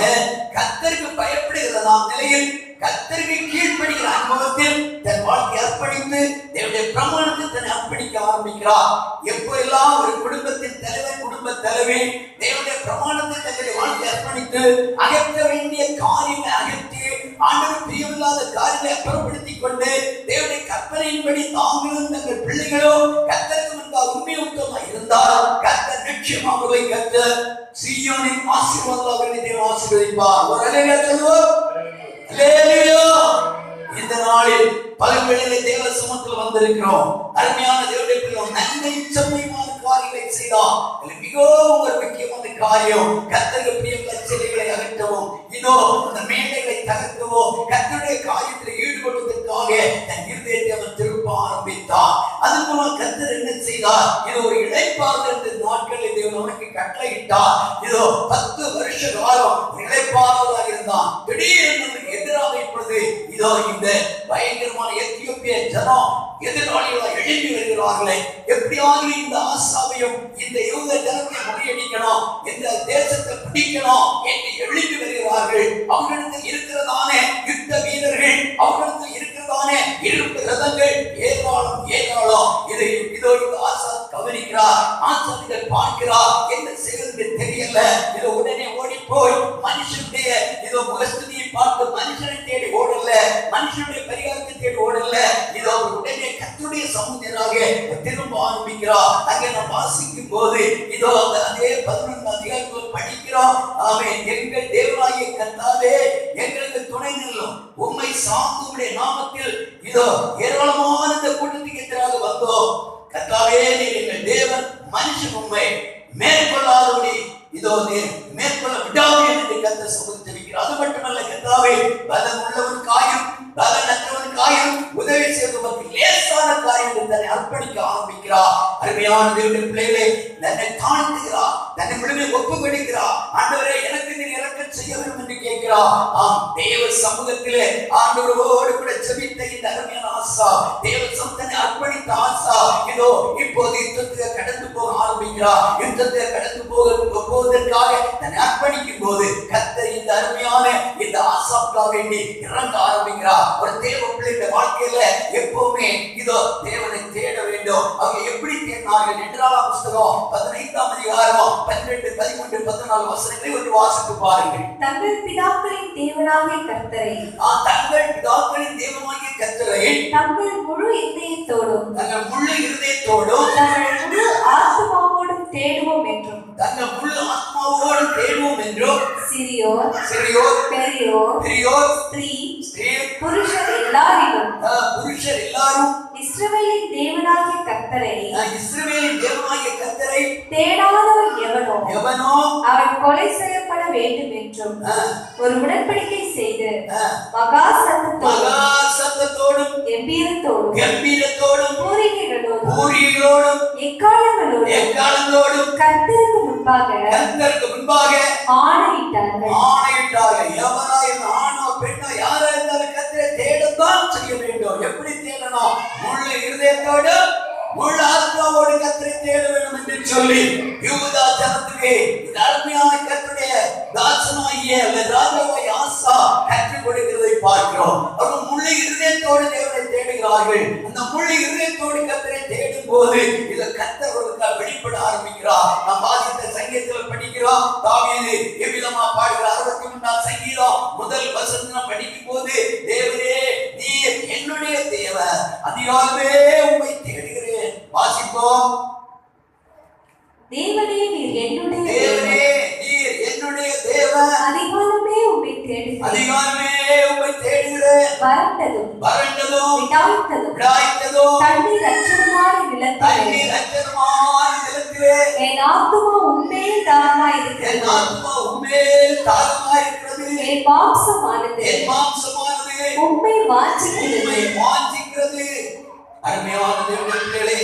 கர்த்தருக்கு பயப்படுகிறதாம் நிலையில் கர்த்தருக்கு கீழ்ப்படுகிற அனுபவத்தில் தன் வாழ்க்கை அர்ப்பணித்து தேவனுடைய பிரமாணத்தை தன்னை அர்ப்பணிக்க ஆரம்பிக்கிறார். எப்போ எல்லாம் ஒரு குடும்பத்தின் தலைவர், குடும்ப தலைவி தேவனுடைய பிரமாணத்தை தன்னுடைய வாழ்க்கை அர்ப்பணித்து அகற்ற வேண்டிய காரியங்களை அகற்றி ஆண்டவர் பிரியமில்லாத காரியங்களை அப்புறப்படுத்திக் கொண்டு தேவனுடைய கற்பனையின்படி தாங்களும் தங்கள் பிள்ளைகளோ கர்த்தருக்கு முன்பாக உண்மை உத்தமாக இருந்தால் கர்த்தர் நிச்சயமாகவே கர்த்தர் சீயோனின் ஆசீர்வாதங்களை தேவன் ஆசீர்வதிப்பார். ஒரு அல்லேலூயா சொல்லுவோம். அல்லேலூயா. இந்த நாளில் பகல்களிலே தேவ சமூகத்தில் வந்திருக்கிறோம். அருமையான தேவனுடைய பிள்ளைகள், நன்மை சமயமான காரியங்களை செய்தால் மிகவும் ஒரு முக்கியமான காரியம் கர்த்தருக்கு பிரியமுள்ள செயல்களை அகற்றவும், இதோ அந்த மேடைகளை தகர்க்கவும், கர்த்தருடைய காரியத்தில் ஈடுபடுவதற்காக தன் இருதயத்தை அவர் திருப்ப ஆரம்பித்தார். அதன் மூலம் கர்த்தர் என்ன செய்தார்? இது ஒரு இளைப்பாறுதல் என்ற நாட்களில் தேவன் அவனுக்கு கட்டளையிட்டார். இதோ 10 வருஷ காலம் இளைப்பாறுதலாக இருந்தான். திடீரென்று எதிராக இப்பொழுது இதோ இந்த பயங்கரமான எத்தியோப்பிய ஜனம் எதிராளிகளாக எழுப்பி வருகிறார்களே. எப்படியாவது இந்த ஆசாவையும் இந்த யூத ஜனத்தை முறியடிக்கணும், இந்த தேசத்தை பிடிக்கணும் என்று எழுப்பி வருகிறார்கள். அவர்களிடத்தில் இருக்கிறதானே யுத்த வீரர்கள், அவர்களிடத்தில் இருக்கிறதானே இரும்பு ரதங்கள் ஏராளம் ஏராளம். இதோ இந்த ஆசா கவனிக்கிறார், ஆசாரிகள் பார்க்கிறார், என்ன செய்வது தெரியல. இதோ உடனே ஓடி போய் மனுஷனுடைய இதோ முகஸ்துதியை பார்த்து மனுஷனை தேடி ஓடல, மனுஷனுடைய பரிகாரத்தை தேடி ஓடல. இதோ உடனே கர்த்தருடைய சமூகராக திரும்ப ஆரம்பிக்கிறார். அங்கே நாம் வாசிக்கும் போது இதோ அதே 11 அதிகாரத்தில் படிக்கிறோம். ஆமென். எங்கள் தேவனாகிய கர்த்தாவே எங்களுக்கு துணை நில்லும், உம்மை சார்ந்தவருடைய நாமத்தில் இதோ ஏராளமான இந்த கூட்டத்துக்கு எதிராக வந்தோம். கர்த்தாவே நீர் எங்கள் தேவன், மனுஷன் உண்மை மேற்கொள்ளாதபடி இதோ நீர் மேற்கொள்ள விடாது என்று கர்த்தர் சமூகத்திருக்கிறார். அது மட்டுமல்ல கர்த்தாவே, பலன் உள்ளவன் காயம், பலனற்றவன் காயம், உதவி செய்வதற்கு லேசான காரியம் என்று தன்னை அர்ப்பணிக்க ஆரம்பிக்கிறார். அருமையான தேவனுடைய பிள்ளைகளை தன்னை தாழ்த்துகிறார், தன்னை முழுமையாக ஒப்புக் கொடுக்கிறார். ஆண்டவரே எனக்கு நீர் இரக்கம் செய்ய வேண்டும் என்று கேட்கிறார். ஆம், தேவ சமூகத்திலே ஆண்டவரோடு கூட ஜெபித்த இந்த அருமையான ஆசா, தேவ சமூகத்தை அர்ப்பணித்த ஆசா இதோ இப்போது யுத்தத்தை கடந்து போக ஆரம்பிக்கிறார். யுத்தத்தை கடந்து போவதற்காக தன்னை அர்ப்பணிக்கும் போது கர்த்தர் இந்த அருமையான இந்த ஆசாவுக்காக வேண்டி இறங்க ஆரம்பிக்கிறார். ஒரு தேவ பிள்ளைய வாழ்க்கையில எப்பவுமே இதோ தேவனை தேட வேண்டும். அவங்க எப்படி தேடினார்கள்? என்னாகும் புத்தகம் 15ஆம் அதிகாரம் 12, 13, 14 வசனங்களை ஒரு வாசித்து பாருங்கள். தங்கள் பிதாக்களின் தேவனாகிய கர்த்தரை, தங்கள் பிதாக்களின் தேவனாகிய கர்த்தரை தங்கள் முழு இதயத்தோடும், தங்கள் முழு இருதயத்தோடும், தங்கள் முழு ஆத்மாவோடும் தேடுவோம் என்றும், தங்கள் முழு ஆத்மாவோடு தேடுவோம் என்றும், சிறியோர் சிறியோர் பெரியோர் ஸ்திரீ புருஷர் எல்லாரும் இஸ்ரவேலின் தேவனாகிய கர்த்தரை தேடாதவன் எவனோ அவன் கொலை செய்யப்பட வேண்டும் என்றும் ஒரு உடன்படிக்கை செய்து மகா சத்தத்தோடும் கம்பீரத்தோடும் பூரிகைகளோடும் எக்காலங்களோடும் கர்த்தருக்கு முன்பாக ஆணையிட்டார்கள். எவராயும் ஆணோ பெண்ணோ யாரா இருந்தாலும் கர்த்தரை தேடத்தான் செய்ய வேண்டும். எப்படி தேடணும்? முழு இருதயத்தோடு முழு ஆத்மாவோடு கர்த்தரை தேட வேண்டும் என்று சொல்லி யூதா ஜனத்துக்கு இந்த அருமையான கர்த்தருடைய தாசனாகிய ராஜாவாகிய ஆசா கற்றுக் கொடுக்கிறதை பார்க்கிறோம். அவர்கள் முழு இருதயத்தோடு தேவனை தேடுகிறார்கள். அந்த முழு இருதயத்தோடு கர்த்தரை தேடும் போது இது கர்த்தர் வெளிப்பட ஆரம்பிக்கிறார். நாம் வாசித்த சங்கீதத்தில் படிக்கிறோம், தாவீது எவ்விதமா பாடுகிறார். 63ஆம் சங்கீதம் முதல் வசனம் படிக்கும் போது, தேவனே நீர் என்னுடைய தேவன், அதிகாலமே உம்மை தேடுகிறேன். வாசிப்போம். தேவனே நீர் என்னுடைய தேவன், அதிகாலமே உம்மை தேடுகிறேன். வறண்டதும் விடாய்த்ததும் தண்ணீர் அற்றதுமான நிலத்திலே என் ஆத்துமா உம்மேல் தாகமாய் இருக்கிறது. என் மாம்சமானது உம்மை வாஞ்சிக்கிறது. அருமையான தேவனே,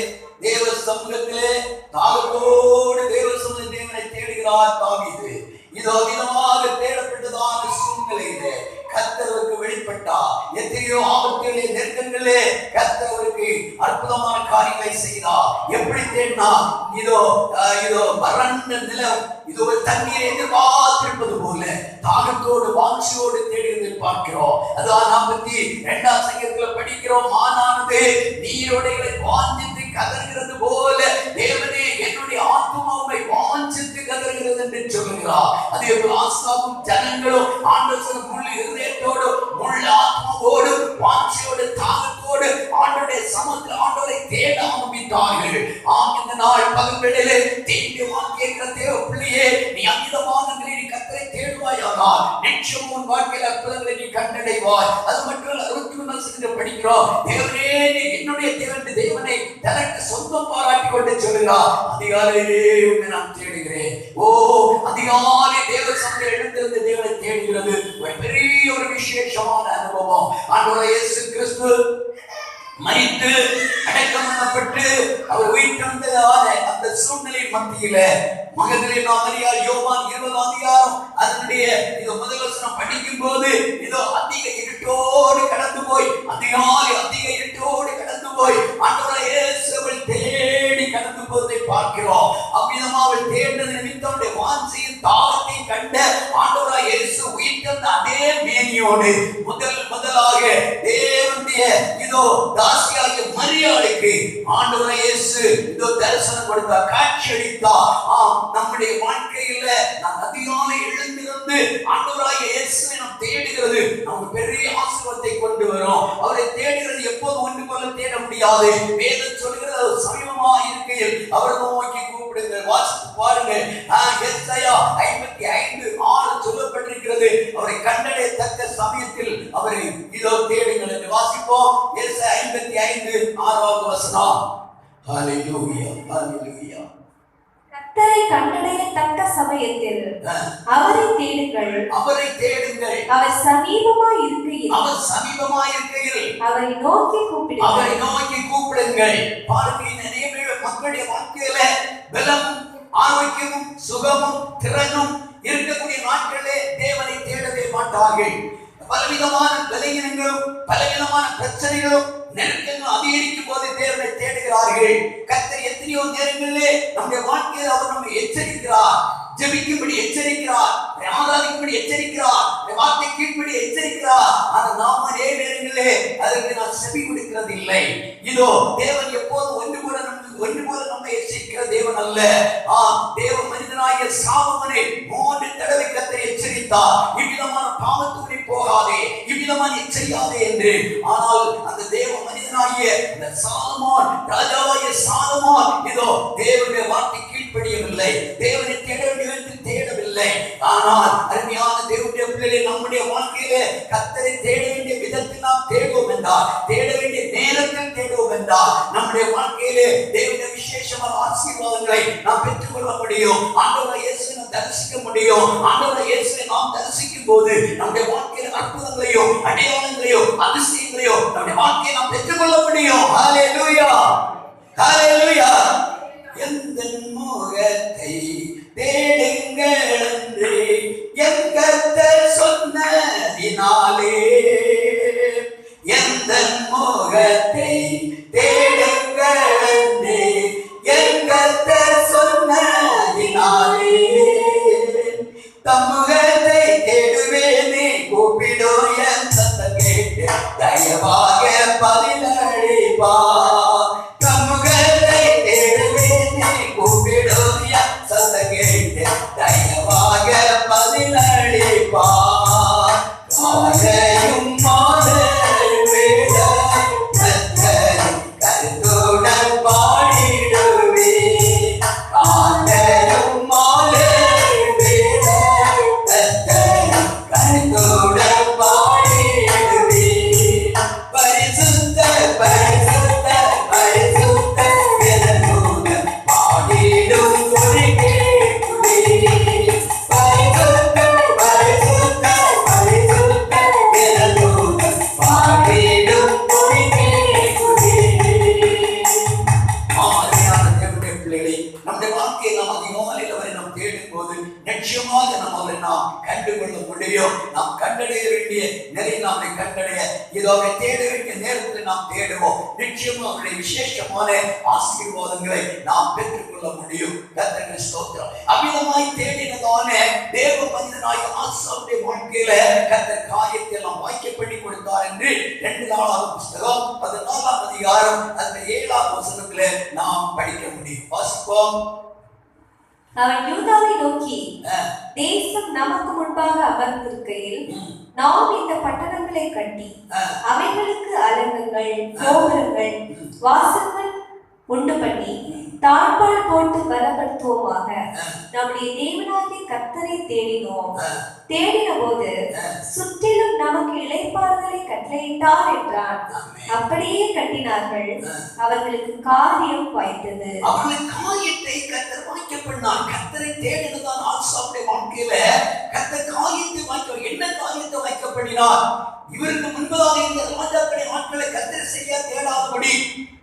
தேவ சமூகத்திலே தாகத்தோடு தேவ சமூக தேவனை தேடுகிறார் தாவீது. இதோ விதமாக தேடப்பட்டதான சூழ்நிலையிலே கர்த்தருக்கு வெளிப்பட்டார். எத்தனையோ ஆபத்திலே நெருக்கங்களே கர்த்தருக்கு அற்புதமான காரியங்களை செய்தார். எப்படி தேடினா? இதோ வறண்ட நிலம், இது ஒரு தண்ணீரை எதிர்பார்த்திருப்பது போல தாகத்தோடு வாஞ்சியோடு தேடுவதை பார்க்கிறோம். அதான் 42ஆம் சங்கீதத்தில் படிக்கிறோம், மானானது நீரோடைகளை வாஞ்சித்து கதறுகிறது போல தேவனே என்னுடைய ஆத்துமாவை வாஞ்சித்து கதறுகிறது என்று சொல்லுகிறார். அதே போல ஆசாவும் ஜனங்களும் ஆண்டவரின் முழு இருதயத்தோடு முழு ஆத்மாவோடு வாஞ்சியோடு தாகத்தோடு ஆண்டவருடைய சமூகத்தில் ஆண்டவரை தேட ஆரம்பித்தார்கள். இந்த நாள் பகல் வேளையிலே தேடி வாழ்க்கைக்கிற தேவ பிள்ளையே, நீ அமிதமான நிலையில் கர்த்தரை தேடுவாயானால் நிச்சயம் உன் வாழ்க்கையில் அற்புதங்களை நீ கண்டடைவாய். அது மட்டும் 61 படிக்கிறோம், தேவனே என்னுடைய தேவனை தனக்கு சொந்தம் பாராட்டி கொண்டு சொல்கிறார், அதிகாலையிலே உன்னை நான் தேடுகிறேன். அதிகாலை தேவ சபையில் எழுந்திருந்த தேவனை தேடுகிறது ஒரு பெரிய ஒரு விசேஷமான அனுபவம். ஆண்டவராகிய இயேசு கிறிஸ்து மரித்து அடக்கம் பண்ணப்பட்டு அவர் உயிர்த்தெழுந்ததான அந்த சூழ்நிலை மத்தியில மகதலேனா மரியாள் யோவான் 20 அதிகாரம் அதனுடைய முதல் வசனம் படிக்கும் போது அதிக இருட்டோடு கடந்து போய் அதிக இருட்டோடு கடந்து போய் ஆண்டவராகிய இயேசுவை தேடி கடந்து போவதை பார்க்கிறோம். அவ்விதமா அவள் தேடினது நிமித்தம் வாஞ்சையின் தாகத்தையும் கண்ட ஆண்டவராகிய இயேசு உயிர்த்தெழுந்த அதே மேனியோடு முதலாக தேவனுடைய தாசியாகிய மரியாளுக்கு ஆண்டவராகிய இயேசு தரிசனம் கொடுத்தார், காட்சி அளித்தார். நம்முடைய வாழ்க்கையில நாம் அதிகாலை எழுந்திருந்து ஆண்டவராகிய இயேசுவை நாம் தேடுகிறது நமக்கு பெரிய ஆசீர்வாதத்தை கொண்டு வரும். அவரை தேடுகிறது எப்போது ஒன்று போல தேட முடியாது. வேதம் சொல்கிறது சமீபமா இருக்கையில் அவர் நோக்கி கூப்பிடுங்கள். வாசித்து பாருங்க, எஸ்ஐயா 55:6 சொல்லப்பட்டிருக்கிறது, அவரை கண்டடையத்தக்க சமயத்தில் அவரை தேடுங்கள் என்று வாசிப்போம். எஸ்ஐயா 55:6 வசனம். ஹல்லேலூயா, ஹல்லேலூயா. கர்த்தரை கண்டடையத்தக்க சமயத்தில் அவரை தேடுங்கள், அவரை தேடுங்கள். அவர் சமீபமாய் இருக்கையில் அவரை நோக்கி கூப்பிடுங்கள். பாருங்க, நிறைய மக்களுடைய வாழ்க்கையில பலம், ஆரோக்கியமும் சுகமும் திறனும் இருக்கக்கூடிய நாட்களே தேவனை தேடவே மாட்டார்கள். பலவிதமான பலவீனங்களும் பலவிதமான பிரச்சனைகளும் நெருக்கங்கள் அதிகரிக்கும் போது தேவனை தேடுகிறார்கள். கர்த்தர் எத்தனையோ நேரங்களிலே நம்முடைய வாழ்க்கையில் அவர் நம்மை எச்சரிக்கிறார், ஜெபிக்கும்படி எச்சரிக்கிறார், ஆராதிக்கும்படி எச்சரிக்கிறார், வார்த்தை கீழ்ப்படி எச்சரிக்கிறார். ஆனால் நாம் அதே நேரங்களிலே அதற்கு நான் செவி கொடுக்கிறது இல்லை. தேவன் எப்போது ஒன்று போல நம்மை எச்சரிக்கிற தேவன் அல்ல. தேவ மனிதனாகிய சாலமோனை 3 தடவை கர்த்தர் எச்சரித்தார், இவ்விதமான பாவத்துக்குள்ளே போகாதே, இவ்விதமான எச்சரியாதே என்று. ஆனால் அந்த தேவ மனிதனாகிய அந்த சாலமோன், ராஜாவாகிய சாலமோன் தேவனுடைய வார்த்தை கீழ்ப்படியவில்லை, தேவனை தேட வேண்டிய விதத்தில் தேடவில்லை. ஆனால் அருமையான தேவனுடைய பிள்ளைகளை, நம்முடைய வாழ்க்கையிலே கர்த்தரை தேட வேண்டிய விதத்தில் நாம் தேடுவோம் என்றால், தேட வேண்டிய நேரத்தில் தேடுவோம் என்றால், நம்முடைய வாழ்க்கையிலே தேவனுடைய விசேஷமான ஆசீர்வாதங்களை நாம் பெற்றுக்கொள்ள முடியும். ஆண்டவராகிய இயேசுவை நாம் தரிசிக்க முடியும். ஆண்டவராகிய இயேசுவை நாம் தரிசிக்கும் போது நம்முடைய வாழ்க்கையில அற்புதங்களையோ அடையாளங்களையோ அதிசயங்களையோ நம்முடைய வாழ்க்கையை நாம் பெற்றுக்கொள்ள முடியும். ஹல்லேலூயா, ஹல்லேலூயா. எந்த முகத்தை தேடுங்கள் என்று என் கர்த்தர் சொன்னதினாலே, எந்த முகத்தை தேடுங்கள் என்று என் கர்த்தர் சொன்னதினாலே, தம்முகத்தை தேடுவேனே கூப்பிடும் என் சத்தம் கேட்டு தயவாக பதிலளிப்பார். தம்முகத்தை தேடுவேனே கூப்பிடும் என் சத்தம் கேட்டு தயவாக பதிலளிப்பார். காலையும் மாலையும் வேட கருத்துடன் பாடிடுவே, காலையும் மாலையும் வேட கருத்துடன் பாடிடுவே. பரிசுத்த பரிசுத்த பரிசுத்த கருத்துடன் பாடிடும் துதி கேட்குவே. பரிசுத்த பரிசுத்த பரிசுத்த கருத்துடன் பாடிடும் துதி கேட்குவே. நம்முடைய வாழ்க்கையை நாம் அதிகமாலையில் அவரை நாம் தேடும் போது நிச்சயமாக நாம் அவரை நாம் கண்டுகொள்ள முடியும். நாம் கண்டடைய வேண்டிய நிலையை நாம் கண்டடைய அவரை தேட வேண்டிய நேரத்தில் நாம் தேடுவோம். நிச்சயமாக அவருடைய விசேஷமான ஆசீர்வாதங்களை நாம் பெற்றுக்கொள்ள முடியும். கர்த்தருக்கு ஸ்தோத்திரம். அமிதமாய் தேடினதான தேவ மனிதனாகிய ஆசாவுடைய வாழ்க்கையில கர்த்தர் காரியத்தை எல்லாம் வாய்க்கப்படி கொடுத்தார் என்று 2 நாளாகமம் புத்தகம் 14ஆம் அதிகாரம் அந்த 7ஆம் வசனத்துல நாம் படிக்க முடியும். வாசிப்போம். அவன் யூதாவை நோக்கி, தேசம் நமக்கு முன்பாக அமர்ந்திருக்கையில் நாம் இந்த பட்டணங்களை கட்டி அவைகளுக்கு அலங்கங்கள், கோபுரங்கள், வாசல்கள் உண்டு பண்ணி தாழ்பால் போட்டு பலப்படுத்துவோமாக. நம்முடைய தேவனாகிய கர்த்தரை தேடினோம். தேடின போது சுற்றிலும் நமக்கு இளைப்பாறுதலை கட்டளையிட்டார் என்றான். அப்படியே கட்டினார்கள். அவர்களுக்கு காரியம் வாய்த்தது. அவர்களுக்கு காரியத்தை கர்த்தர் வாய்க்க பண்ணார். கர்த்தரை தேடினதான் ஆசாவுடைய வாழ்க்கையில கர்த்தர் காரியத்தை வாய்க்க. என்ன காரியத்தை வாய்க்க பண்ணினார்? இவருக்கு முன்பதாக இந்த ராஜாக்களின் ஆட்களை கர்த்தர் செய்ய தேடாதபடி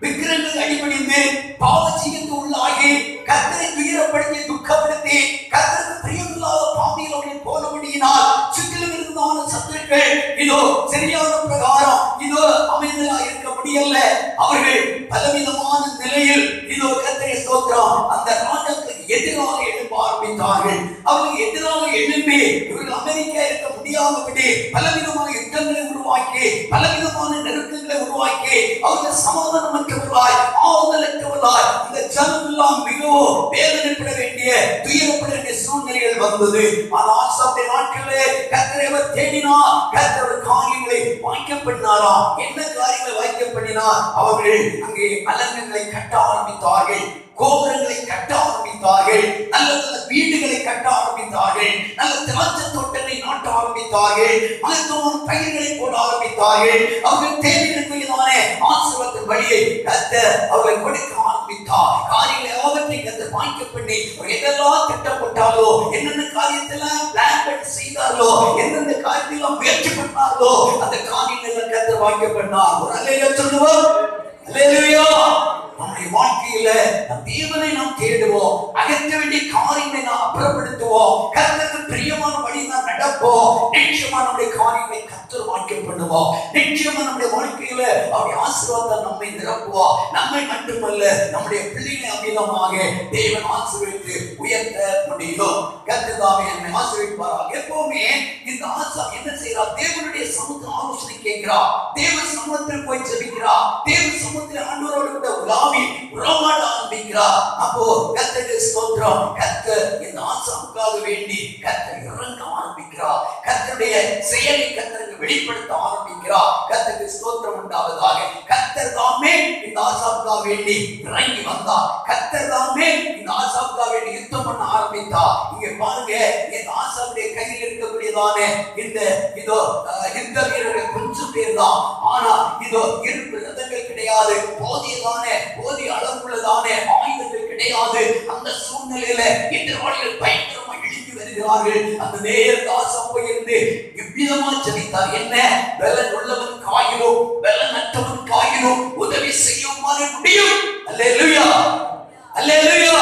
விக்கிரங்கள் அடிபடிந்து பாவச்செய்யத்து உள்ளாகி கர்த்தரை துயரப்படுத்தி துக்கப்படுத்தி கர்த்தருக்கு பிரியமில்லாத பாவியில் அவர்கள் போனபடியினால் சுற்றிலும் இருந்தான சத்துருக்கள் இதோ சரியான பிரகாரம் இதோ அமைதலா இருக்க முடியல. அவர்கள் பலவிதமான நிலையில் இதோ கர்த்தரை ஸ்தோத்திரம் அந்த ராஜாக்களுக்கு எதிராக எழும்ப ஆரம்பித்தார்கள். அவர்களுக்கு எதிராக எழும்பி இவர்கள் அமெரிக்கா இருக்க முடியாதபடி பலவிதமான யுத்தங்களை உருவாக்கி பலவிதமான நெருக்கங்களை உருவாக்கி அவர்கள் சமாதானமற்றவர்களாய் ஆறுதலற்றவர்களாய் இந்த ஜனம் எல்லாம் மிகவும் வேதனைப்பட வேண்டிய துயரப்பட வேண்டிய சூழ்நிலைகள் வந்தது. ஆனால் ஆசாவுடைய நாட்களிலே கர்த்தரை அவர் தேடினார். கர்த்தர் காரியங்களை வாய்க்க பண்ணினாரா? என்ன காரியங்களை வாய்க்க பண்ணினார்? அவர்கள் அங்கே அலங்கங்களை கட்ட ஆரம்பித்தார்கள், கோபுரங்களை கட்ட ஆரம்பித்தார்கள், நல்ல நல்ல வீடுகளை கட்ட ஆரம்பித்தார்கள், நல்ல திராட்சை தோட்டங்களை நாட்ட ஆரம்பித்தார்கள், மகத்துவமான பயிர்களை போட ஆரம்பித்தார்கள். அவர்கள் தேவையான ஆசீர்வாதத்தின் வழியை கர்த்தர் அவர்களை கொடுக்க ஆரம்பித்தார். காரியங்களை எல்லாவற்றையும் கர்த்தர் வாய்க்க பண்ணி எதெல்லாம் திட்டம் போட்டாலோ என்னென்ன காரியத்தெல்லாம் பிளான் பண்ணி செய்தார்களோ எந்தெந்த காரியத்தெல்லாம் முயற்சி பண்ணார்களோ அந்த காரியங்களை கர்த்தர் வாய்க்க பண்ணார். ஒரு அல்லேலூயா சொல்லுவோம். அல்லேலூயா. நம்முடைய வாழ்க்கையில நம் தேவனை நாம் தேடுவோம், அகற்ற வேண்டிய காரியங்களை நாம் அப்புறப்படுத்துவோம், கர்த்தருக்கு பிரியமான வழி நாம் நடப்போம். நிச்சயமா நம்முடைய காரியங்களை கர்த்தர் வாய்க்க பண்ணுவோம். நிச்சயமா நம்முடைய வாழ்க்கையில அவருடைய ஆசீர்வாதம் நம்மை நிரப்புவோம். நம்மை மட்டுமல்ல நம்முடைய பிள்ளைகளை அமிதமாக தேவன் ஆசீர்வதித்து உயர்த்த முடியும். கர்த்தர் தாமே நம்மை ஆசீர்வதிப்பாராக. எப்பவுமே இந்த ஆசா என்ன செய்யறார்? தேவனுடைய சமூகத்தில் ஆலோசனை கேட்கிறார், தேவ சமூகத்தில் போய் ஜெபிக்கிறார், தேவ சமூகத்தில் ஆண்டவரோடு கூட உறவாட ஆரம்பிக்கிறார். அப்போ கர்த்தருக்கு ஸ்தோத்திரம். கர்த்தர் இந்த ஆசாவுக்காக வேண்டி கர்த்தர் இறங்க ஆரம்பிக்கிறார். கர்த்தருடைய செயலை கர்த்தருக்கு வெளிப்படுத்த ஆரம்பிக்கிறார். கர்த்தருக்கு ஸ்தோத்திரம் உண்டாவதாக. கர்த்தர் தாமே இந்த ஆசாவுக்காக வேண்டி இறங்கி வந்தார். கர்த்தர் தாமே இந்த ஆசாவுக்காக வேண்டி யுத்தம் பண்ண ஆரம்பித்தார். இங்க பாருங்க, இந்த ஆசாவுடைய கையில் இருக்கக்கூடியதான இதோ இந்த வீரர்கள் கொஞ்சம் பேர் தான். ஆனா இதோ இருப்பு ரதங்கள் கிடையாது, போதிய அளவுள்ளதான ஆயுதங்கள் கிடையாது. அந்த சூழ்நிலையில எதிராளிகள் பயங்கரமா எழுப்பி வருகிறார்கள். அந்த நேரத்து ஆசா போயிருந்து இவ்விதமா ஜெபித்தார். என்ன? பலன் உள்ளவன் காயிலும் பலன் அற்றவன் காயிலும் உதவி செய்யுமாறு முடியும். அல்லேலூயா, அல்லேலூயா.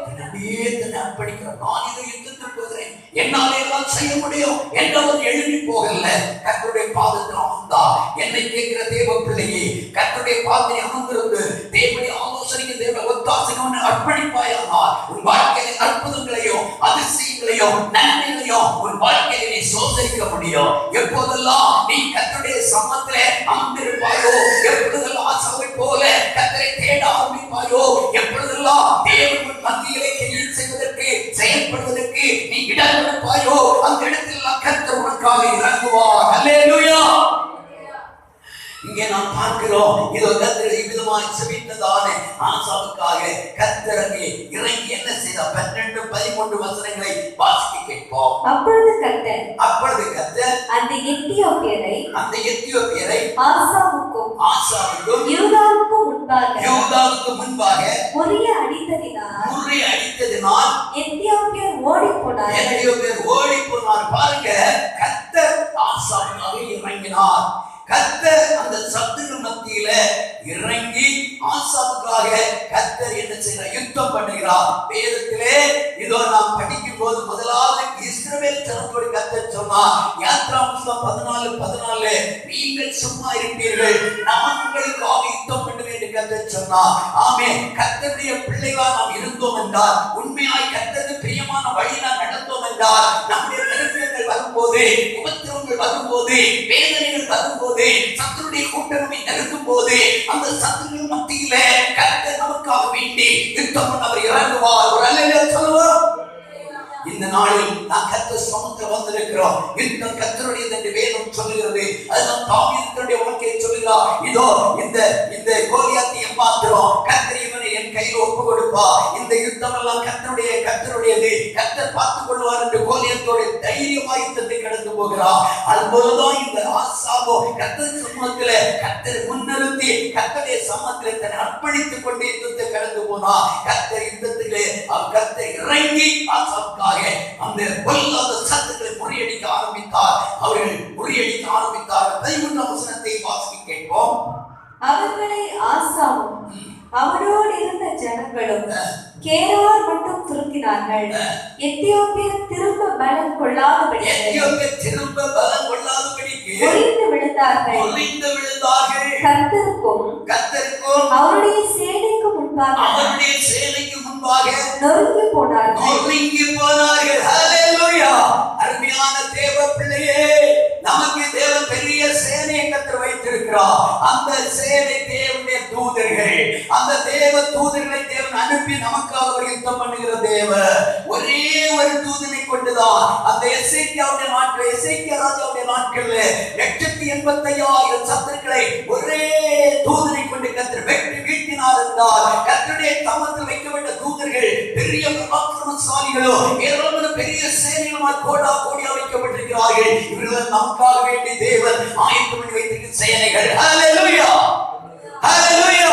அப்படியே தன்னை அர்ப்பணிக்கிறார். நான் இதை யுத்தத்தில் போகிறேன், என்னாலே எல்லாம் செய்ய முடியும் என்றவர் எழுப்பி போகல. கர்த்தருடைய பாதத்தில் அமர்ந்தார். என்னை கேட்கிற தேவ பிள்ளையே, கர்த்தருடைய பாதத்தில் அமர்ந்திருந்து தேவனுடைய ஆலோசனைக்கு தேவ ஒத்தாசைக்கு அர்ப்பணிப்பாயானால் உன் வாழ்க்கையில அற்புதங்களையும் அதிசயங்களையும் நன்மைகளையும் உன் வாழ்க்கையில நீ சோதரிக்க முடியும். எப்போதெல்லாம் நீ கர்த்தருடைய சமூகத்திலே அமர்ந்திருப்பாயோ, எப்பொழுதெல்லாம் ஆசாவை போல கர்த்தரை தேட ஆரம்பிப்பாயோ, எப்பொழுதெல்லாம் தேவன் மத்தியிலே செய்வதற்கு செயல்படுவதற்கு நீ இடம் கொடுப்பாயோ அந்த இடத்தில் கர்த்தர் உனக்காக இறங்குவார். அல்லேலூயா. இங்கே நாம் பார்க்கிறோம், இதோ கர்த்தர் இவ்விதமாய் செபித்ததான ஆசாவுக்காக கர்த்தர் அங்கே இறங்கி என்ன செய்தார்? 12, 13 வசனங்களை வாசிக்க கேட்போம். அப்பொழுது கர்த்தர் அந்த எத்தியோப்பியரை ஆசாவுக்கும் யூதாவுக்கும் முன்பாக முறிய அடித்ததினால் எத்தியோப்பியர் ஓடி போனார். பாருங்க, கர்த்தர் ஆசாவுக்காக இறங்கினார். கர்த்தர் அந்த சத்துரு மத்தியில இறங்கி ஆசாவுக்காக கர்த்தர் என்ன செய்கிறார்? யுத்தம் பண்ணுகிறார். வேதத்திலே இதோ நாம் படிக்கும் போது முதலாவது இஸ்ரவேல் ஜனத்தோடு கர்த்தர் சொன்னார். யாத்ராகமம் 14:14 நீங்கள் சும்மா இருப்பீர்கள், நான் உங்களுக்காக யுத்தம் பண்ணுவேன் என்று கர்த்தர் சொன்னார். ஆமென். கர்த்தருடைய பிள்ளைகளா நாம் இருந்தோம் என்றால், உண்மையாய் கர்த்தருக்கு பிரியமான வழியில் நடந்தோம் என்றால், நம்முடைய நெருக்கங்கள் வரும்போது, உபத்திரவங்கள் வரும்போது, வேதனைகள் வரும்போது, சத்துருடைய கூட்டங்களை நெருக்கும் போது அந்த சத்துருவின் மத்தியில கர்த்தர் நமக்காக வேண்டி யுத்தம் பண்ண அவர் இறங்குவார். ஒரு அல்லேலூயா சொல்லுவோம். இந்த நாளில் நான் கர்த்தர் சமூகத்தில் வந்திருக்கிறோம். யுத்தம் கர்த்தருடையது என்று வேதம் சொல்லுகிறது. அதுதான் தாவீதுடைய வாழ்க்கையை சொல்லுகிறார். இதோ இந்த கோலியாத்தை ஏமாத்துறோம், கர்த்தர் இவனை என் கையில் ஒப்பு கொடுப்பார். கொடுப்பா. இந்த யுத்தம் எல்லாம் கர்த்தருடையது, கர்த்தர் பார்த்துக் கொள்வார் என்று கோலியத்தோடு தைரியமா யுத்தத்தை கடந்து போகிறார். அதுபோலதான் இந்த ஆசாபோ கர்த்தர் சமூகத்திலே கர்த்தர் முன்னிறுத்தி கர்த்தருடைய சமூகத்திலே தன்னை அர்ப்பணித்துக் கொண்டு யுத்தத்தை கடந்து போனா. கர்த்தர் யுத்தத்திலே கர்த்தர் இறங்கி ஆசாவுக்காக அந்த பொல்லாத சத்துக்களை முறியடிக்க ஆரம்பித்தார். அவர்கள் முறியடிக்க ஆரம்பித்தார். 13ஆம் வசனத்தை வாசிக்க கேட்போம். அவர்களை ஆசாவும் அவரோடு இருந்த ஜனங்களும் கேரார் மட்டும் துருத்தினார்கள். எத்தியோப்பியர் திரும்ப பலம் கொள்ளாதபடி ஒளிந்து விழுந்தார்கள். கர்த்தருக்கும் அவருடைய சேனைக்கு முன்பாக நொறுங்கி போனார்கள். ஹல்லேலூயா. அருமையான தேவ பிள்ளையே, நமக்கு தேவன் பெரிய சேனையை கர்த்தர் வைத்திருக்கிறார். அந்த சேனை தேவனுடைய தூதர்கள். அந்த தேவ தூதர்களை தேவன் அனுப்பி நமக்காக ஒரு யுத்தம் பண்ணுகிற தேவன். ஒரே ஒரு தூதனை கொண்டுதான் அந்த எசேக்கியா ராஜாவுடைய நாட்கள்ல 185,000 சத்துருக்களை ஒரே தூதனை கொண்டு கர்த்தர் வெட்டி வீழ்த்தினார் என்றால், கர்த்தருடைய தமத்தில் வைக்கப்பட்ட தூதர்கள் பெரிய பராக்கிரமசாலிகளோ ஏராளமான பெரிய சேனைகளுமாய் கோடியா வைக்கப்பட்டிருக்கிறார்கள். இவர்கள் நமக்காக வேண்டி தேவன் ஆயத்தம் பண்ணி வைத்திருக்கிற சேனைகள். ஹல்லேலூயா, ஹல்லேலூயா.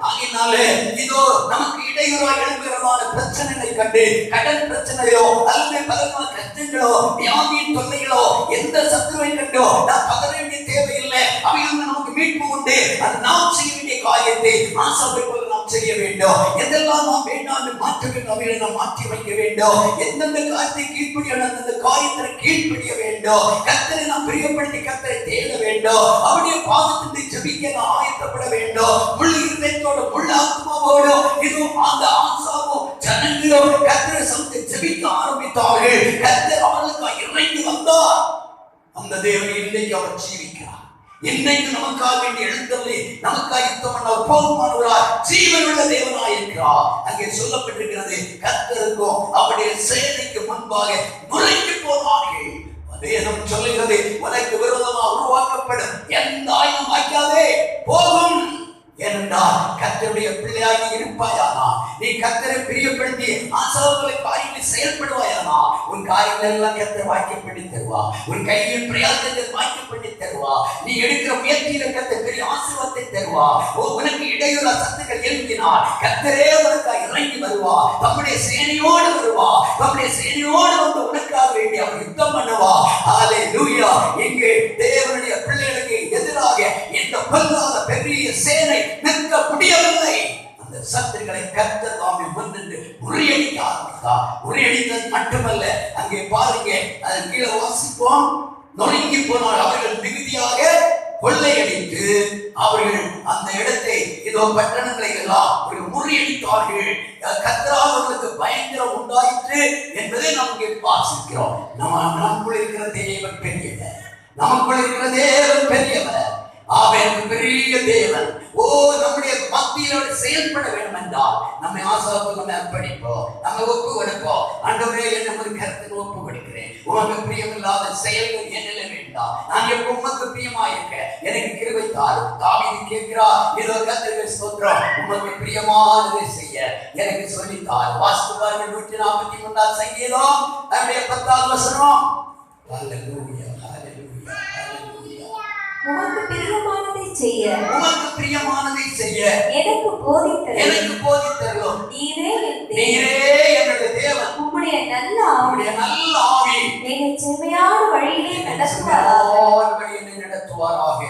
ஆகினாலே இதோ நமக்கு இடையூறாக எழும்புகிறதான பிரச்சனைகளை கண்டு, கடன் பிரச்சனையோ அல்லது பலமான கஷ்டங்களோ வியாதியின் தொல்லைகளோ எந்த சத்துருவை கண்டோ நாம் பதற வேண்டிய தேவையில்லை. அவைகள் நமக்கு மீட்பு உண்டு. அது நாம் செய்ய வேண்டிய காரியத்தை ஆசாவை போல நாம் செய்ய வேண்டும். எதெல்லாம் நாம் வேண்டாம் மாற்ற வேண்டும் அவைகளை நாம் மாற்றி வைக்க வேண்டும். எந்தெந்த காரியத்தை கீழ்ப்படிய அந்த காரியத்தை கீழ்ப்படிய வேண்டும். கர்த்தரை நாம் பிரியப்படுத்தி கர்த்தரை தேட வேண்டும். அவருடைய பாதத்தை ஜெபிக்க நாம் ஆயத்தப்பட வேண்டும். முழு இருதயத்தோடு முழு ஆத்மாவோடு இதுவும் அந்த ஆசாவோ ஜனங்களோ கர்த்தரை சமத்தை ஜெபிக்க ஆரம்பித்தார்கள். கர்த்தர் அவர்களுக்காக இறங்கி வந்தார். அந்த தேவனை இன்றைக்கு அவர் ஜீவிக்கிறார். இன்றைக்கு நமக்காக வேண்டி எழுந்தவரை நமக்காக யுத்தம் பண்ண போதுமானவராய் ஜீவனுள்ள தேவனாய் இருக்கிறார். அங்கே சொல்லப்பட்டிருக்கிறது, கர்த்தருக்கும் அவருடைய சேனைக்கு முன்பாக நுழைந்து போனார்கள். வேதம் சொல்லுகிறது, உனக்கு விரோதமாக உருவாக்கப்படும் எந்த ஆயுதம் வாய்க்காதே போகும். ஏனென்றால் கர்த்தருடைய பிள்ளையாக இருப்பாயானா, நீ கர்த்தரை பிரியப்படுத்தி ஆசாவுகளை காரியங்களை செயல்படுவாயானா, உன் காரியங்கள் எல்லாம் கர்த்தர் வாக்கியப்படி தருவா. உன் கையில் பிரயாசத்தை வாக்கியப்படி தருவா. நீ எடுக்கிற முயற்சியில கர்த்தர் பெரிய ஆசீர்வாதத்தை தருவா. உனக்கு இடையூறு சத்துக்கள் எழுப்பினால் கர்த்தரே உனக்காக இறங்கி வருவா. தம்முடைய சேனையோடு வருவா. தம்முடைய சேனையோடு வந்து உனக்காக வேண்டி அவர் யுத்தம் பண்ணுவா. ஹல்லேலூயா. இங்கே தேவனுடைய பிள்ளைகளுக்கு எதிராக இந்த பொல்லாத பெரிய சேனை நிற்க முடியவில்லை. அந்த சத்துருக்களை கர்த்தர் தாமே முன்னின்று முறியடிக்க ஆரம்பித்தார். முறியடித்தது மட்டுமல்ல, அங்கே பாருங்க, அது கீழே வாசிப்போம். நொறுங்கி போனால் அவர்கள் மிகுதியாக கொள்ளையடித்து அவர்கள் அந்த இடத்தை இதோ பட்டணங்களை எல்லாம் முறியடித்தார்கள். கர்த்தரால் அவர்களுக்கு பயங்கரம் உண்டாயிற்று என்பதை நமக்கு வாசிக்கிறோம். நமக்குள் இருக்கிற தேவன் பெரியவர். நமக்குள் இருக்கிற தேவன் பெரியவர். அவன் பெரிய தேவன். நம்முடைய மத்தியில் செயல்பட வேண்டும் என்றால் நம்மை ஆசாவுக்கு அர்ப்பணிப்போம். நம்ம ஒப்பு கொடுப்போம். ஆண்டவரே, நமது கருத்துக்கு ஒப்பு கொடுக்கிறேன். உமக்கு பிரியமில்லாத செயல்கள் என்னில வேண்டாம். நான் எப்ப உமக்கு பிரியமா இருக்க எனக்கு கிருபை தாரும். தாவீது கேட்கிறார், ஏதோ கர்த்தருக்கு ஸ்தோத்திரம், உமக்கு பிரியமானதை செய்ய எனக்கு சொல்லித்தார். வாசிப்பார்கள் 143 சங்கீதம் நம்முடைய 10வது வசனம். ஹல்லேலூயா, ஹல்லேலூயா, ஹல்லேலூயா. உமக்கு பிரியமானதை செய்ய எனக்கு போதித்தருளும். நீரே என்னுடைய தேவன். உம்முடைய நல்ல ஆவி என்னை செம்மையான வழியிலே நடத்துவாராக.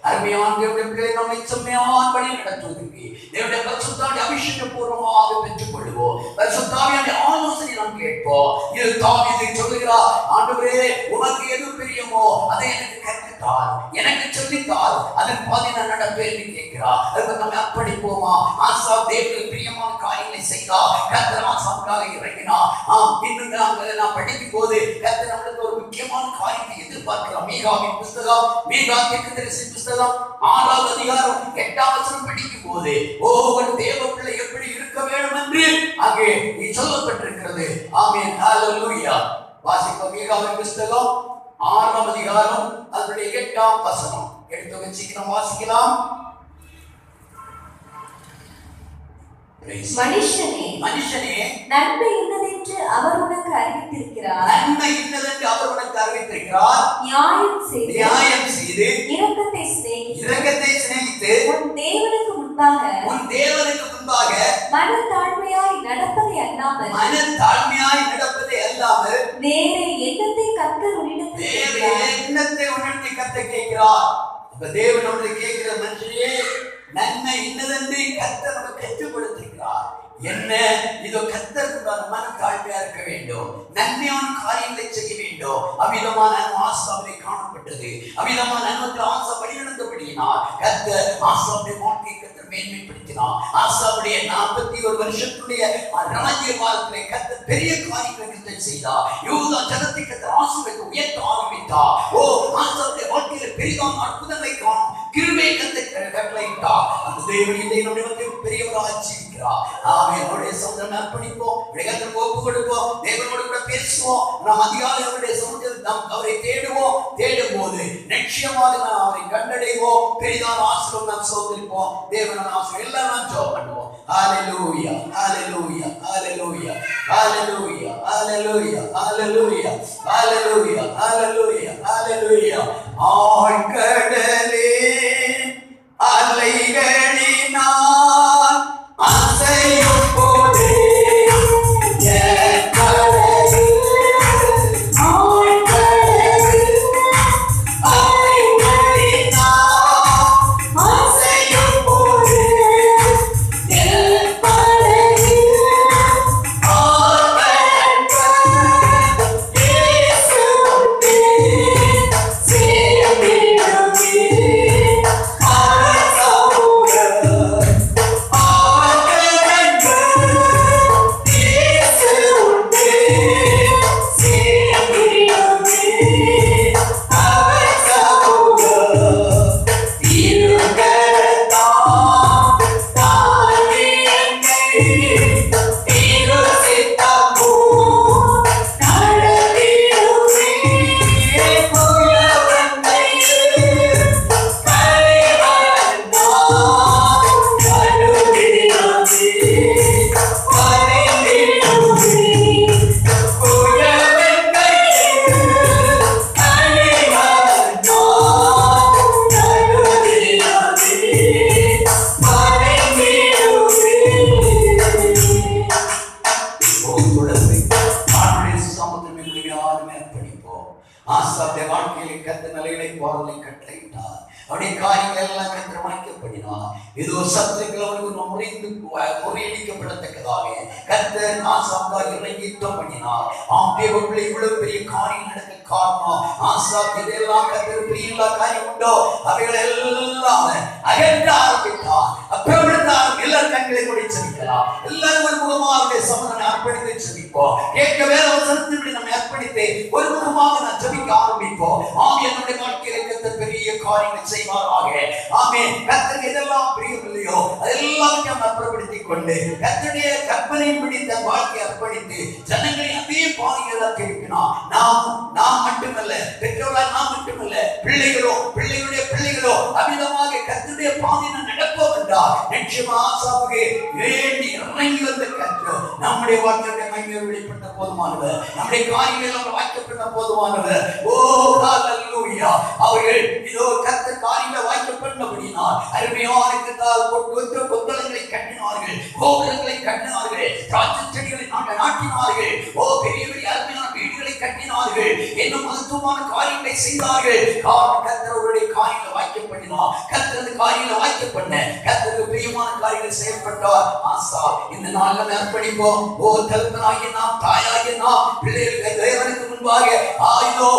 அருமையான தேவனுடைய பிள்ளைகளை நம்மை செம்மையான வழியில் நடத்துவதற்கு தேவனுடைய பரிசுத்தாவின் அபிஷேகம் பூர்வமாக பெற்றுக் கொள்வோம். பரிசுத்தாவின் ஆலோசனை நாம் கேட்போம். இது தாவீது சொல்லுகிறார், ஆண்டவரே, உமக்கு எது பிரியமோ அதை எனக்கு கற்பித்தார், எனக்கு சொல்லித்தார், அதன் பாதி நான் நடப்பேன் என்று கேட்கிறார். அதுக்கு நம்ம அர்ப்பணிப்போமா? ஆசா தேவனுக்கு பிரியமான காரியங்களை செய்தார். கர்த்தர் ஆசாவுக்காக இறங்கினார். இன்னும் நாம் படிக்கும் போது கர்த்தர் நம்மளுக்கு ஒரு முக்கியமான காரியத்தை எதிர்பார்க்கிறோம். மீகாவின் புஸ்தகம், மீகா தீர்க்கதரிசி புஸ்தகம் 6வது அதிகாரம் 8ஆம் வசனம் படிக்கும் போது ஒரு தேவ பிள்ளை எப்படி இருக்க வேண்டும் என்று அங்கே சொல்லப்பட்டிருக்கிறது. ஆமென், ஹல்லேலூயா. வாசிப்போம். மீகாவின் புஸ்தகம் 6ஆம் அதிகாரம் அதனுடைய 8ஆம் வசனம். எடுத்து சீக்கிரம் வாசிக்கலாம். மனுஷனே நன்மை இன்னதென்று அவர் உனக்கு அறிவித்திருக்கிறார். நியாயம் செய்து இரக்கத்தை சிநேகித்து உன் தேவனுக்கு முன்பாக மனத்தாழ்மையாய் நடப்பதை அல்லாமல் வேற எண்ணத்தை கர்த்தர் உன்னிடத்தில் கேட்கிறார். தேவனோடு கேட்கிற மனுஷனே, நன்மை இன்னதென்று கர்த்தர் நமக்கு கற்றுக் கொடுத்திருக்கிறார். என்ன இதோ கர்த்தருக்குண்டான மனத்தாழ்மையா இருக்க வேண்டும், நன்மையான காரியங்களை செய்ய வேண்டும். அவ்விதமான ஆசாவிலே காணப்பட்டது. அவ்விதமான ஆசா வழிநடந்தபடியினால் கர்த்தர் ஆசாவுடைய வாழ்க்கையை கர்த்தர் மேன்மைப்படுத்தினார். ஆசாவுடைய 41 வருஷத்துடைய ராஜ்யபாரத்திலே கர்த்தர் பெரிய காரியங்களை கர்த்தர் செய்தார். யூதா ஜனத்தை கர்த்தர் ஆசீர்வதித்து உயர்த்த ஆரம்பித்தார். ஆசாவுடைய வாழ்க்கையில பெரிதான அற்புதங்களை காணும் கிருபை கர்த்தர் கட்டளையிட்டார். அந்த தேவன் இதை நம்முடைய பெரியவராக ஜீவிக்கிறார். அவருடைய சமுதிரம் அர்ப்பணிப்போம், ஒப்பு கொடுப்போம், தேவனோடு கூட பேசுவோம். நாம் அதிகாலை அவருடைய சமுதிரம் நாம் அவரை தேடுவோம். தேடும் போது நிச்சயமாக நாம் அவரை கண்டடைவோம். பெரிதான ஆசீர்வாதம் நாம் சோதரிப்போம். தேவனான ஆசீர்வாதம் எல்லாரும் ஜெபம் பண்ணுவோம். ஹalleluya ஹalleluya ஹalleluya ஹalleluya ஹalleluya ஹalleluya ஹalleluya ஹalleluya ஹalleluya ஆழ்கடலே அலைகளினால் அசையும் போதே ஆசாவுடைய வாழ்க்கையிலே கர்த்தர் நிலைகளை பாடலை கட்டளையிட்டார். அவருடைய காரியங்கள் எல்லாம் கர்த்தர் வாய்க்கப்படினார். ஏதோ சத்துருக்கள் அவருக்கு முறியடிக்கப்படத்தக்கதாக கர்த்தர் ஆசாவுக்காக இறங்கி யுத்தம் பண்ணினார். தேவனுடைய இவ்வளவு பெரிய காரியம் நடக்க காரணம் ஆசாவுக்கு இதெல்லாம் கர்த்தர் பிரியமில்லா காரியம் உண்டோ அவைகள் எல்லாம் அகற்ற ஆரம்பித்தார். அப்புறம் எல்லாரும் கண்களை கூட செபிக்கலாம். எல்லாரும் ஒரு முகமாக சமூகம் அர்ப்பணித்து செபிப்போம். கேட்க வேற வசனத்தின்படி நம்ம அர்ப்பணித்து ஒரு முகமாக நான் ஜெபிக்க ஆரம்பிப்போம். ஆமென். நம்முடைய வாழ்க்கையில கர்த்தர் பெரிய காரியங்களை செய்வாராக. ஆமென். கர்த்தருக்கு எதெல்லாம் பிரியமில்லையோ அதெல்லாம் நாம் அர்ப்பணித்துக் கொண்டு கர்த்தருடைய கற்பனையின்படி தன் வாழ்க்கையை அர்ப்பணித்து ஜனங்களை அதே பாதையில திருப்பினார். நாம் மட்டுமல்ல, பெற்றோரால் நாம் மட்டுமல்ல, பிள்ளைகளுடைய பிள்ளைகளோ அமிதமாக கர்த்தருடைய பாதையில நடப்போம் என்றால் நிச்சயமா ஆசாவுக்கு வேண்டி இறங்கி வந்த கர்த்தர் நம்முடைய வாழ்க்கையுடைய மகிமையை வெளிப்பட்ட போதுமானது, நம்முடைய காரியங்கள் வாய்க்கப்பட்ட போதுமானது. ஓ ஹalleluya. அவர்கள் இதோ கர்த்தர் காரியங்களை வாய்க்கப்பட்டபடியினால் அருமையான கொத்தளங்களை கட்டினார்கள், கோபுரங்களை கட்டினார்கள், திராட்சை செடிகளை நாட்டினார்கள். ஓ பெரிய பெரிய அருமையான வீடுகளை கட்டினார்கள். இன்னும் மகத்துவமான காரியங்களை செய்தார்கள். கர்த்தர் அவருடைய காரியங்களை வாய்க்கப்படினார். கர்த்தரது காரியங்களை வாய்க்கப்பட்ட கர்த்தருக்கு பிரியமான காரியங்கள் செயல்பட்டார். ஆசா இந்த நாளில் அர்ப்பணிப்போம். ஓ தகப்பனாகிய நாம், தாயாகிய நாம், பிள்ளைகள் தேவனுக்கு முன்பாக ஆயுதோ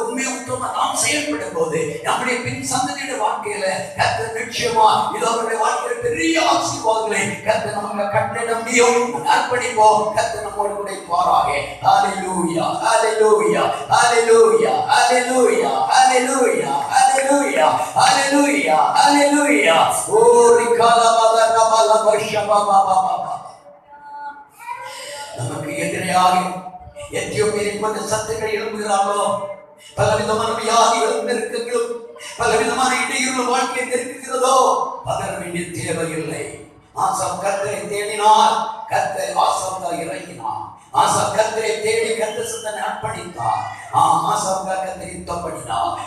உண்மை உத்தம நாம் செயல்படும் போது நம்முடைய பின் சந்ததியுடைய வாழ்க்கையில கர்த்தர் நிச்சயமா இது அவருடைய வாழ்க்கையில பெரிய ஆசீர்வாதங்களை கர்த்தர் நமக்கு கட்டளையிட முடியும். அர்ப்பணிப்போம். கர்த்தர் நம்மோடு கூட இருப்பாராக. ஹalleluya ஹalleluya ஹalleluya ஹalleluya ஹalleluya ஹalleluya ஹalleluya ஹalleluya. ஓ ரிகாலபத ரபல பஷபபபப. நமக்கு எதிராக எத்தியோப்பியரை போன்ற சத்துக்கள் எழும்புகிறார்களோ, பலவிதமான வியாதிகளும் நெருக்கங்களும் பலவிதமான இடையூறும் வாழ்க்கையை நெருக்குகிறதோ, பதற வேண்டிய தேவையில்லை. ஆசாப் கர்த்தரை தேடினார், கர்த்தர் ஆசாப் தான் இறங்கினார். ஆசாப் கர்த்தரை தேடி கர்த்தர் தன்னை அர்ப்பணித்தார். ஆசாப் கர்த்தரை யுத்தம் பண்ணினார்.